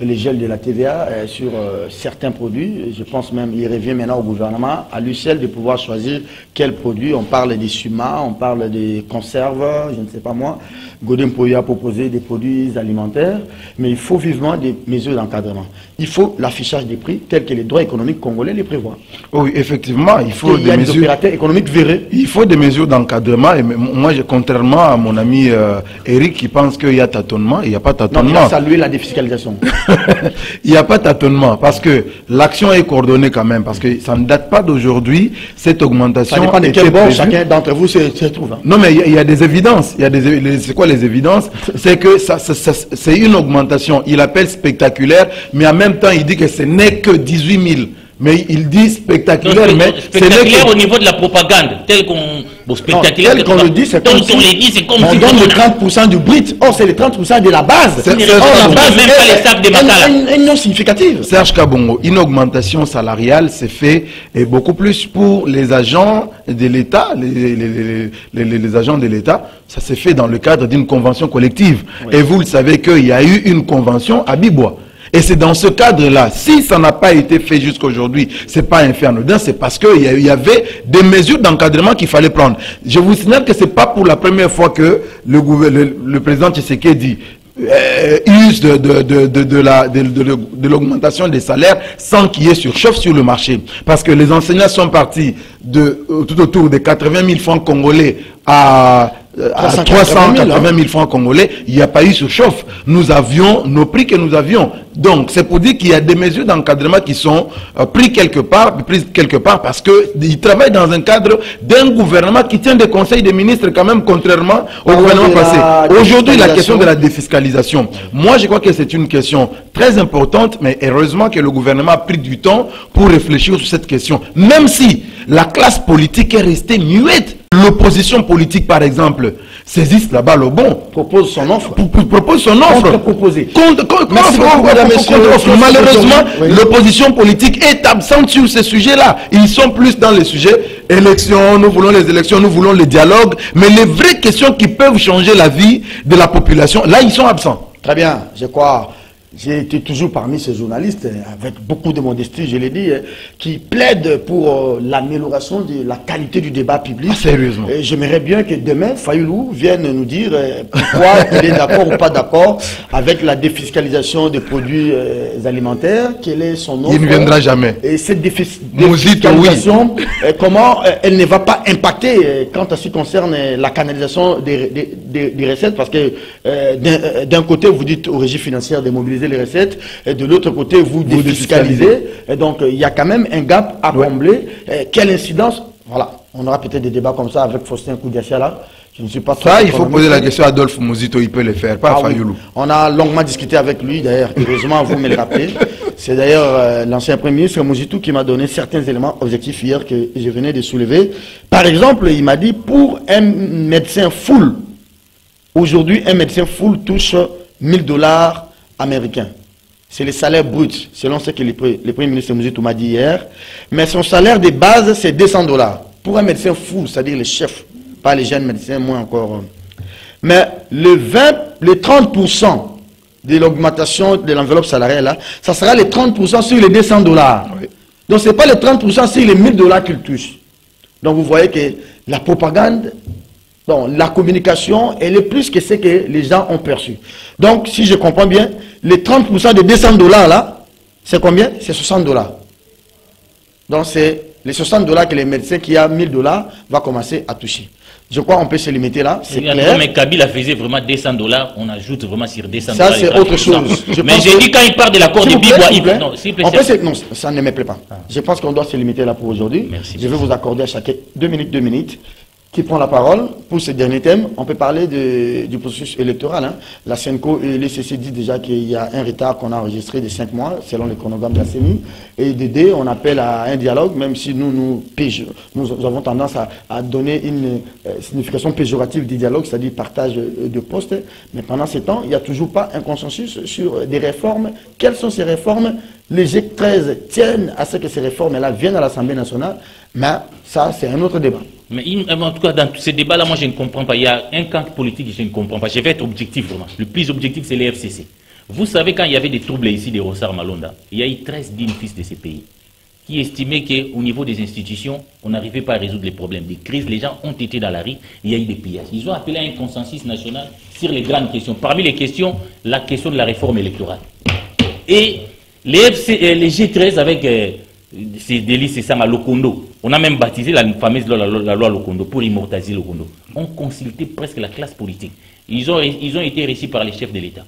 Speaker 1: les gels de la TVA sur certains produits. Je pense même qu'il revient maintenant au gouvernement, à lui seul, de pouvoir choisir quel produit. On parle des sumas, on parle des conserves, je ne sais pas moi. Godin Poya a proposé des produits alimentaires, mais il faut vivement des mesures d'encadrement. Il faut l'affichage des prix tel que les droits économiques congolais les prévoient.
Speaker 2: Oui, effectivement, il faut
Speaker 1: des mesures. Opérateurs économiques verrés.
Speaker 2: Il faut des mesures d'encadrement. Et moi, contrairement à mon ami Eric qui pense qu'il y a tâtonnement, il n'y a pas tâtonnement.
Speaker 1: Non, il a salué la défiscalisation.
Speaker 2: Il n'y a pas tâtonnement parce que l'action est coordonnée quand même, parce que ça ne date pas d'aujourd'hui, cette augmentation.
Speaker 1: Ça dépend de quel bord chacun d'entre vous se trouve. Hein.
Speaker 2: Non, mais il y a des évidences. C'est quoi les évidences? C'est que c'est une augmentation. Il appelle spectaculaire, mais en même temps, il dit que ce n'est que 18 000. Mais il dit spectaculaire, mais
Speaker 3: spectaculaire au niveau de la propagande, tel qu'on
Speaker 1: spectaculaire, tel qu'on le dit, c'est comme si on donne le 30% du brut. Or, c'est le 30% de la base.
Speaker 3: Or, la base même pas les sacs de Makala.
Speaker 1: Une non significative.
Speaker 2: Serge Kabongo, une augmentation salariale s'est fait et beaucoup plus pour les agents de l'État, les agents de l'État. Ça s'est fait dans le cadre d'une convention collective. Oui. Et vous le savez qu'il y a eu une convention à Bibois. Et c'est dans ce cadre-là, si ça n'a pas été fait jusqu'aujourd'hui, c'est pas un fait anodin, c'est parce qu'il y avait des mesures d'encadrement qu'il fallait prendre. Je vous signale que c'est pas pour la première fois que le président Tshisekedi use de l'augmentation des salaires sans qu'il y ait surchauffe sur le marché. Parce que les enseignants sont partis tout autour de 80 000 francs congolais à 380 000 francs congolais, il n'y a pas eu surchauffe. Nous avions nos prix que nous avions. Donc, c'est pour dire qu'il y a des mesures d'encadrement qui sont prises quelque part parce qu'ils travaillent dans un cadre d'un gouvernement qui tient des conseils des ministres quand même, contrairement au gouvernement passé. Aujourd'hui, la question de la défiscalisation. Moi, je crois que c'est une question très importante, mais heureusement que le gouvernement a pris du temps pour réfléchir sur cette question. Même si la classe politique est restée muette. L'opposition politique, par exemple, saisisse la balle au bon.
Speaker 1: Propose son offre.
Speaker 2: Propose son offre.
Speaker 1: Contre-proposer.
Speaker 2: Malheureusement, l'opposition politique est absente sur ces sujets-là. Ils sont plus dans les sujets élections, nous voulons les élections, nous voulons les dialogues. Mais les vraies questions qui peuvent changer la vie de la population, là, ils sont absents.
Speaker 1: Très bien, je crois. J'ai été toujours parmi ces journalistes, avec beaucoup de modestie, je l'ai dit, qui plaident pour l'amélioration de la qualité du débat public.
Speaker 2: Ah, sérieusement.
Speaker 1: J'aimerais bien que demain, Fayoulou vienne nous dire pourquoi il est d'accord ou pas d'accord avec la défiscalisation des produits alimentaires, quelle est son offre.
Speaker 2: Il ne viendra jamais.
Speaker 1: Et cette défiscalisation, comment elle ne va pas impacter quand à ce qui concerne la canalisation des recettes, parce que d'un côté, vous dites aux régies financières de mobiliser les recettes, et de l'autre côté vous défiscalisez, et donc il y a quand même un gap à combler. Quelle incidence? Voilà, on aura peut-être des débats comme ça avec Faustin Koudiassiala. Je ne suis pas
Speaker 2: ça, il faut poser la question à Adolphe Mouzito, il peut le faire, pas à Fayoulou.
Speaker 1: Oui. On a longuement discuté avec lui d'ailleurs, heureusement vous me le rappelez. C'est d'ailleurs l'ancien Premier ministre Mouzito qui m'a donné certains éléments objectifs hier que je venais de soulever. Par exemple, il m'a dit pour un médecin full, aujourd'hui un médecin full touche $1000 américains. C'est le salaire brut, selon ce que le Premier ministre Mouzitou m'a dit hier. Mais son salaire de base, c'est 200 $. Pour un médecin fou, c'est-à-dire le chef, pas les jeunes médecins, moins encore. Mais le 30% de l'augmentation de l'enveloppe salariale, là, ça sera les 30% sur les 200 $. Oui. Donc, ce n'est pas les 30% sur les 1000 $ qu'il touche. Donc, vous voyez que la propagande, donc, la communication, elle est plus que ce que les gens ont perçu. Donc, si je comprends bien, les 30% de 200 $, là, c'est combien? C'est 60 $. Donc, c'est les 60 $ que les médecins qui a 1000 $ va commencer à toucher. Je crois qu'on peut se limiter là, c'est clair.
Speaker 3: Mais Kabila faisait vraiment 200 $, on ajoute vraiment sur 200 $.
Speaker 1: Ça, c'est autre chose.
Speaker 3: Mais j'ai dit quand il parle de l'accord de Bibois,
Speaker 1: non, ça ne me plaît pas. Je pense qu'on doit se limiter là pour aujourd'hui. Je vais vous accorder à chacun 2 minutes. Qui prend la parole pour ce dernier thème? On peut parler du processus électoral. Hein. La CENCO et l'ECC dit déjà qu'il y a un retard qu'on a enregistré de 5 mois, selon le chronogramme de la CENI. Et d'aider, on appelle à un dialogue, même si nous avons tendance à donner une signification péjorative du dialogue, c'est-à-dire partage de postes. Mais pendant ce temps, il n'y a toujours pas un consensus sur des réformes. Quelles sont ces réformes? Les G13 tiennent à ce que ces réformes-là viennent à l'Assemblée nationale, mais ça, c'est un autre débat.
Speaker 3: Mais en tout cas, dans tous ces débats-là, moi, je ne comprends pas. Il y a un camp politique que je ne comprends pas. Je vais être objectif, vraiment. Le plus objectif, c'est les FCC. Vous savez, quand il y avait des troubles ici, des Rossard Malonda, il y a eu 13 dignes fils de ces pays qui estimaient qu'au niveau des institutions, on n'arrivait pas à résoudre les problèmes. Des crises, les gens ont été dans la rue, il y a eu des pillages. Ils ont appelé à un consensus national sur les grandes questions. Parmi les questions, la question de la réforme électorale. Et les G13 avec ces délits, c'est ça, à Lokondo. On a même baptisé la fameuse loi, la loi Lokondo pour immortaliser Lokondo. On consultait presque la classe politique. Ils ont été réussis par les chefs de l'État.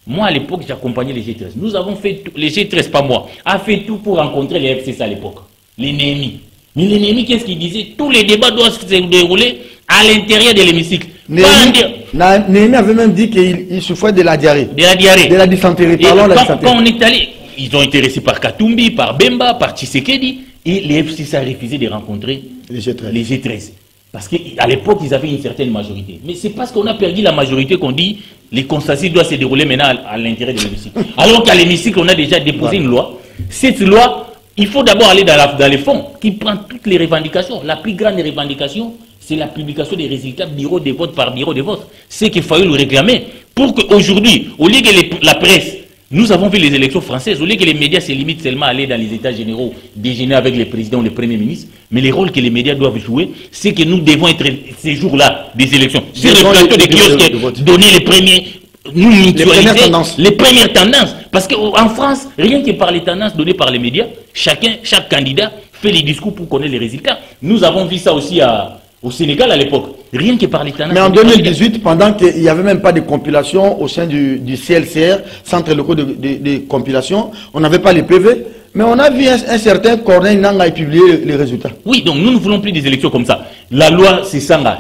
Speaker 3: Moi, à l'époque, j'accompagnais les G13. Nous avons fait tout, les G13, pas moi, a fait tout pour rencontrer les FCC à l'époque. Les Néhémis. Mais les Néhémis, qu'est-ce qu'ils disaient? Tous les débats doivent se dérouler à l'intérieur de l'hémicycle.
Speaker 1: Néhémi avait même dit qu'il souffrait de la diarrhée.
Speaker 3: De la diarrhée.
Speaker 1: De la dysenterie.
Speaker 3: Quand on est allé, ils ont été reçus par Katumbi, par Bemba, par Tshisekedi, et les FCC ont refusé de rencontrer les G13. Parce qu'à l'époque, ils avaient une certaine majorité. Mais c'est parce qu'on a perdu la majorité qu'on dit les consensus doivent se dérouler maintenant à l'intérieur de l'hémicycle. Alors qu'à l'hémicycle, on a déjà déposé une loi. Cette loi, il faut d'abord aller dans les fonds, qui prend toutes les revendications. La plus grande revendication, c'est la publication des résultats bureau de vote par bureau de vote. C'est qu'il fallait le réclamer pour qu'aujourd'hui, au lieu que la presse, nous avons vu les élections françaises, au lieu que les médias se limitent seulement à aller dans les états généraux, déjeuner avec les présidents ou les premiers ministres, mais les rôles que les médias doivent jouer, c'est que nous devons être ces jours-là des élections. Sur le plateau des kiosques, donner les premiers, nous mutualiser les premières tendances. Parce qu'en France, rien que par les tendances données par les médias, chaque candidat fait les discours pour connaître les résultats. Nous avons vu ça aussi au Sénégal à l'époque. Rien que par les tendances.
Speaker 1: Mais en 2018, pendant qu'il n'y avait même pas de compilation au sein du CLCR, Centre local de compilation, on n'avait pas les PV, mais on a vu un certain Corneille Nangaa publier les résultats.
Speaker 3: Oui, donc nous ne voulons plus des élections comme ça. La loi, c'est ça là.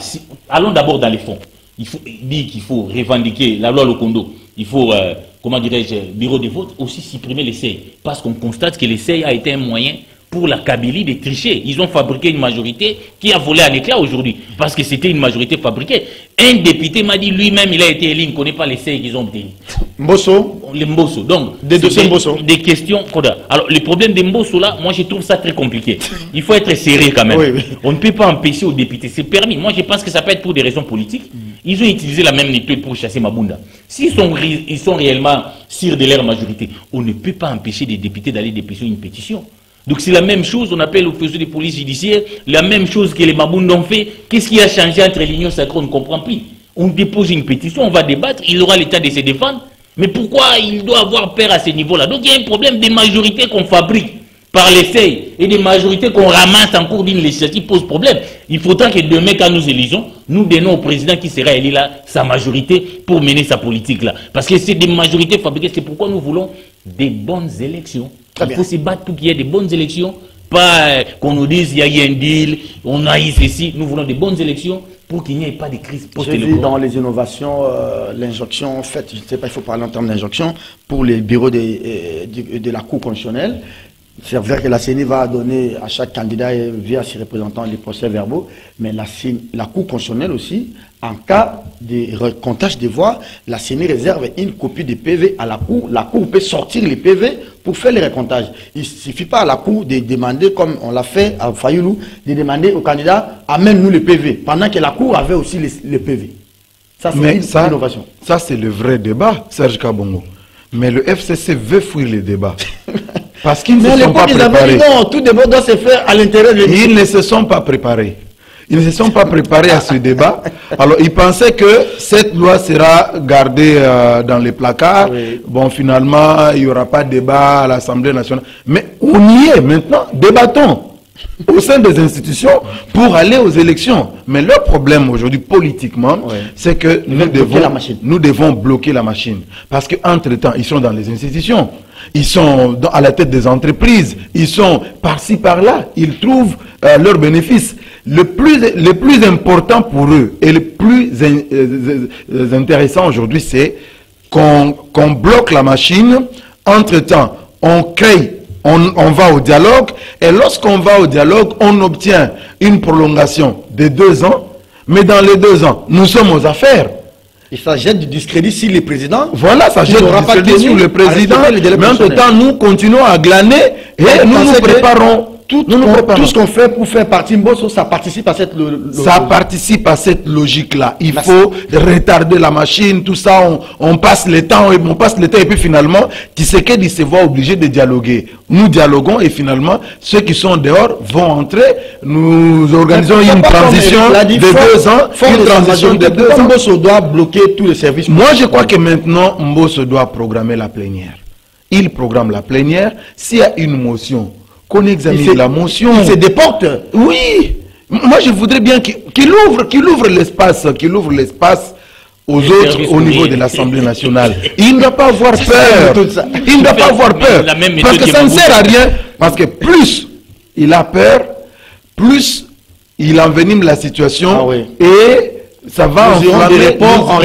Speaker 3: Allons d'abord dans les fonds. Il dit qu'il faut revendiquer la loi Lokondo. Il faut, comment dirais-je, bureau de vote, aussi supprimer les CEI. Parce qu'on constate que les CEI a été un moyen pour la Kabylie de tricher. Ils ont fabriqué une majorité qui a volé à l'éclat aujourd'hui. Parce que c'était une majorité fabriquée. Un député m'a dit lui-même, il a été élu, il ne connaît pas les CEI qu'ils ont obtenus.
Speaker 1: Mbosso.
Speaker 3: Les Mbosso. Donc,
Speaker 1: des dossiers Mbosso.
Speaker 3: Des questions. Alors, le problème des Mbosso là, moi je trouve ça très compliqué. Il faut être sérieux quand même. Oui. On ne peut pas empêcher aux députés. C'est permis. Moi je pense que ça peut être pour des raisons politiques. Ils ont utilisé la même méthode pour chasser Mabunda. S'ils sont réellement sûrs de leur majorité, on ne peut pas empêcher des députés d'aller déposer une pétition. Donc c'est la même chose, on appelle l'officier de police judiciaire, la même chose que les Mabunda ont fait. Qu'est-ce qui a changé entre l'Union sacrée? On ne comprend plus. On dépose une pétition, on va débattre, il aura l'état de se défendre. Mais pourquoi il doit avoir peur à ce niveau-là? Donc il y a un problème des majorités qu'on fabrique par l'essai et des majorités qu'on ramasse en cours d'une législative pose problème. Il faudra que demain, quand nous élisons, nous donnons au président qui sera élu là sa majorité pour mener sa politique là. Parce que c'est des majorités fabriquées, c'est pourquoi nous voulons des bonnes élections. Il faut se battre pour qu'il y ait des bonnes élections, pas qu'on nous dise il y a eu un deal, on a eu ceci. Nous voulons des bonnes élections pour qu'il n'y ait pas de crise
Speaker 1: post-électorale. J'ai vu dans les innovations, l'injonction faite, je ne sais pas, il faut parler en termes d'injonction, pour les bureaux de la Cour constitutionnelle. C'est vrai que la CENI va donner à chaque candidat via ses représentants les procès-verbaux, mais la Cour constitutionnelle aussi, en cas de recomptage des voix, la CENI réserve une copie des PV à la Cour. La Cour peut sortir les PV pour faire les recomptages. Il ne suffit pas à la Cour de demander, comme on l'a fait à Fayoulou, de demander aux candidats, amène-nous les PV, pendant que la Cour avait aussi les PV. Ça, c'est une innovation.
Speaker 2: Ça, c'est le vrai débat, Serge Kabongo. Mais le FCC veut fuir les débats. Parce qu'ils ne se sont pas préparés.
Speaker 1: Non, tout débat doit se faire à l'intérieur de l'hémicycle.
Speaker 2: Ils ne se sont pas préparés. Ils ne se sont pas préparés à ce débat. Alors, ils pensaient que cette loi sera gardée dans les placards. Oui. Bon, finalement, il n'y aura pas de débat à l'Assemblée nationale. Mais on y est maintenant. Débattons au sein des institutions pour aller aux élections. Mais leur problème aujourd'hui, politiquement, c'est que nous devons bloquer la machine. Parce qu'entre-temps, ils sont dans les institutions. Ils sont à la tête des entreprises. Ils sont par-ci, par-là. Ils trouvent leurs bénéfices. Le plus important pour eux et le plus intéressant aujourd'hui, c'est qu'on bloque la machine. Entre-temps, on crée, on va au dialogue. Et lorsqu'on va au dialogue, on obtient une prolongation de 2 ans. Mais dans les 2 ans, nous sommes aux affaires.
Speaker 1: Et ça jette du discrédit sur les présidents.
Speaker 2: Voilà, ça jette du discrédit sur le président. Mais entre-temps, nous continuons à glaner et nous nous préparons.
Speaker 1: Tout ce qu'on fait pour faire partie Mbosso, ça participe à cette logique.
Speaker 2: Ça participe à cette logique-là. Il faut retarder la machine, tout ça, on passe le temps, et puis finalement, Tshisekedi se voit obligé de dialoguer. Nous dialoguons et finalement, ceux qui sont dehors vont entrer. Nous organisons une transition de 2 ans. Une transition de 2 ans.
Speaker 1: Mbosso doit bloquer tous les services.
Speaker 2: Moi, je crois que maintenant, Mbosso doit programmer la plénière. Il programme la plénière. S'il y a une motion, qu'on examine la motion.
Speaker 1: Il se déporte.
Speaker 2: Oui. Moi, je voudrais bien qu'il ouvre l'espace aux autres au niveau de l'Assemblée nationale. Il ne doit pas avoir peur. Il ne doit pas avoir peur. Parce que ça ne sert à rien. Parce que plus il a peur, plus il envenime la situation. Et ça va enflammer en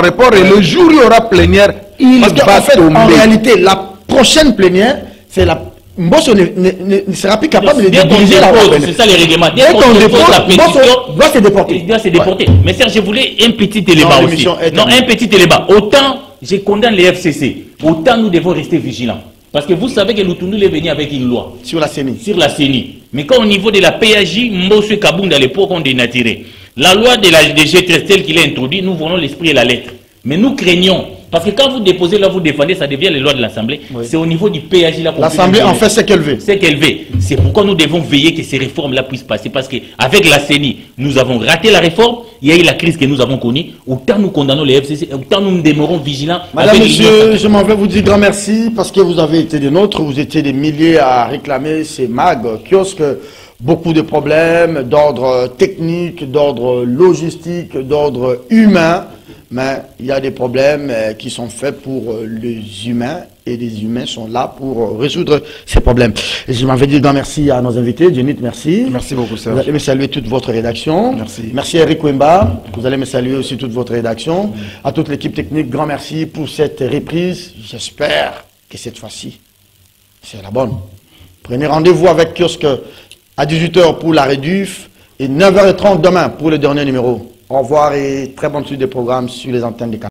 Speaker 2: report. Et le jour où il y aura plénière, il va tomber.
Speaker 1: En réalité, la prochaine plénière, c'est la Mbosso ne sera plus capable de diriger la plénière.
Speaker 3: C'est ça les règlements. Dès qu'on dépose la pétition,
Speaker 1: doit se déporter.
Speaker 3: Il doit se déporter. Mais Serge, je voulais un petit élément aussi. Non, un petit élément. Autant je condamne les FCC, autant nous devons rester vigilants. Parce que vous savez que Lutundu est venu avec une loi.
Speaker 1: Sur la CENI.
Speaker 3: Sur la CENI. Mais quand au niveau de la PAJ, Mbosso et Kabound à l'époque ont dénaturé. La loi de la DG telle qu'il a introduit, nous voulons l'esprit et la lettre. Mais nous craignons. Parce que quand vous déposez là, vous défendez, ça devient les lois de l'Assemblée. C'est au niveau du PAJ là.
Speaker 1: L'Assemblée en fait ce qu'elle veut.
Speaker 3: C'est qu'elle veut. C'est pourquoi nous devons veiller que ces réformes-là puissent passer. Parce qu'avec la CENI, nous avons raté la réforme. Il y a eu la crise que nous avons connue. Autant nous condamnons les FCC, autant nous demeurons vigilants.
Speaker 1: Madame, monsieur, je m'en vais vous dire grand merci parce que vous avez été des nôtres. Vous étiez des milliers à réclamer ces mags, kiosques. Beaucoup de problèmes d'ordre technique, d'ordre logistique, d'ordre humain. Mais il y a des problèmes qui sont faits pour les humains et les humains sont là pour résoudre ces problèmes. Et je m'en vais dire grand merci à nos invités. Jenit, merci.
Speaker 2: Merci beaucoup, Serge.
Speaker 1: Vous allez me saluer toute votre rédaction.
Speaker 2: Merci.
Speaker 1: Merci Eric Wemba. Vous allez me saluer aussi toute votre rédaction. À toute l'équipe technique, grand merci pour cette reprise. J'espère que cette fois-ci, c'est la bonne. Prenez rendez-vous avec Kiosque à 18 h pour la Réduf et 9 h 30 demain pour le dernier numéro. Au revoir et très bonne suite des programmes sur les antennes des canaux.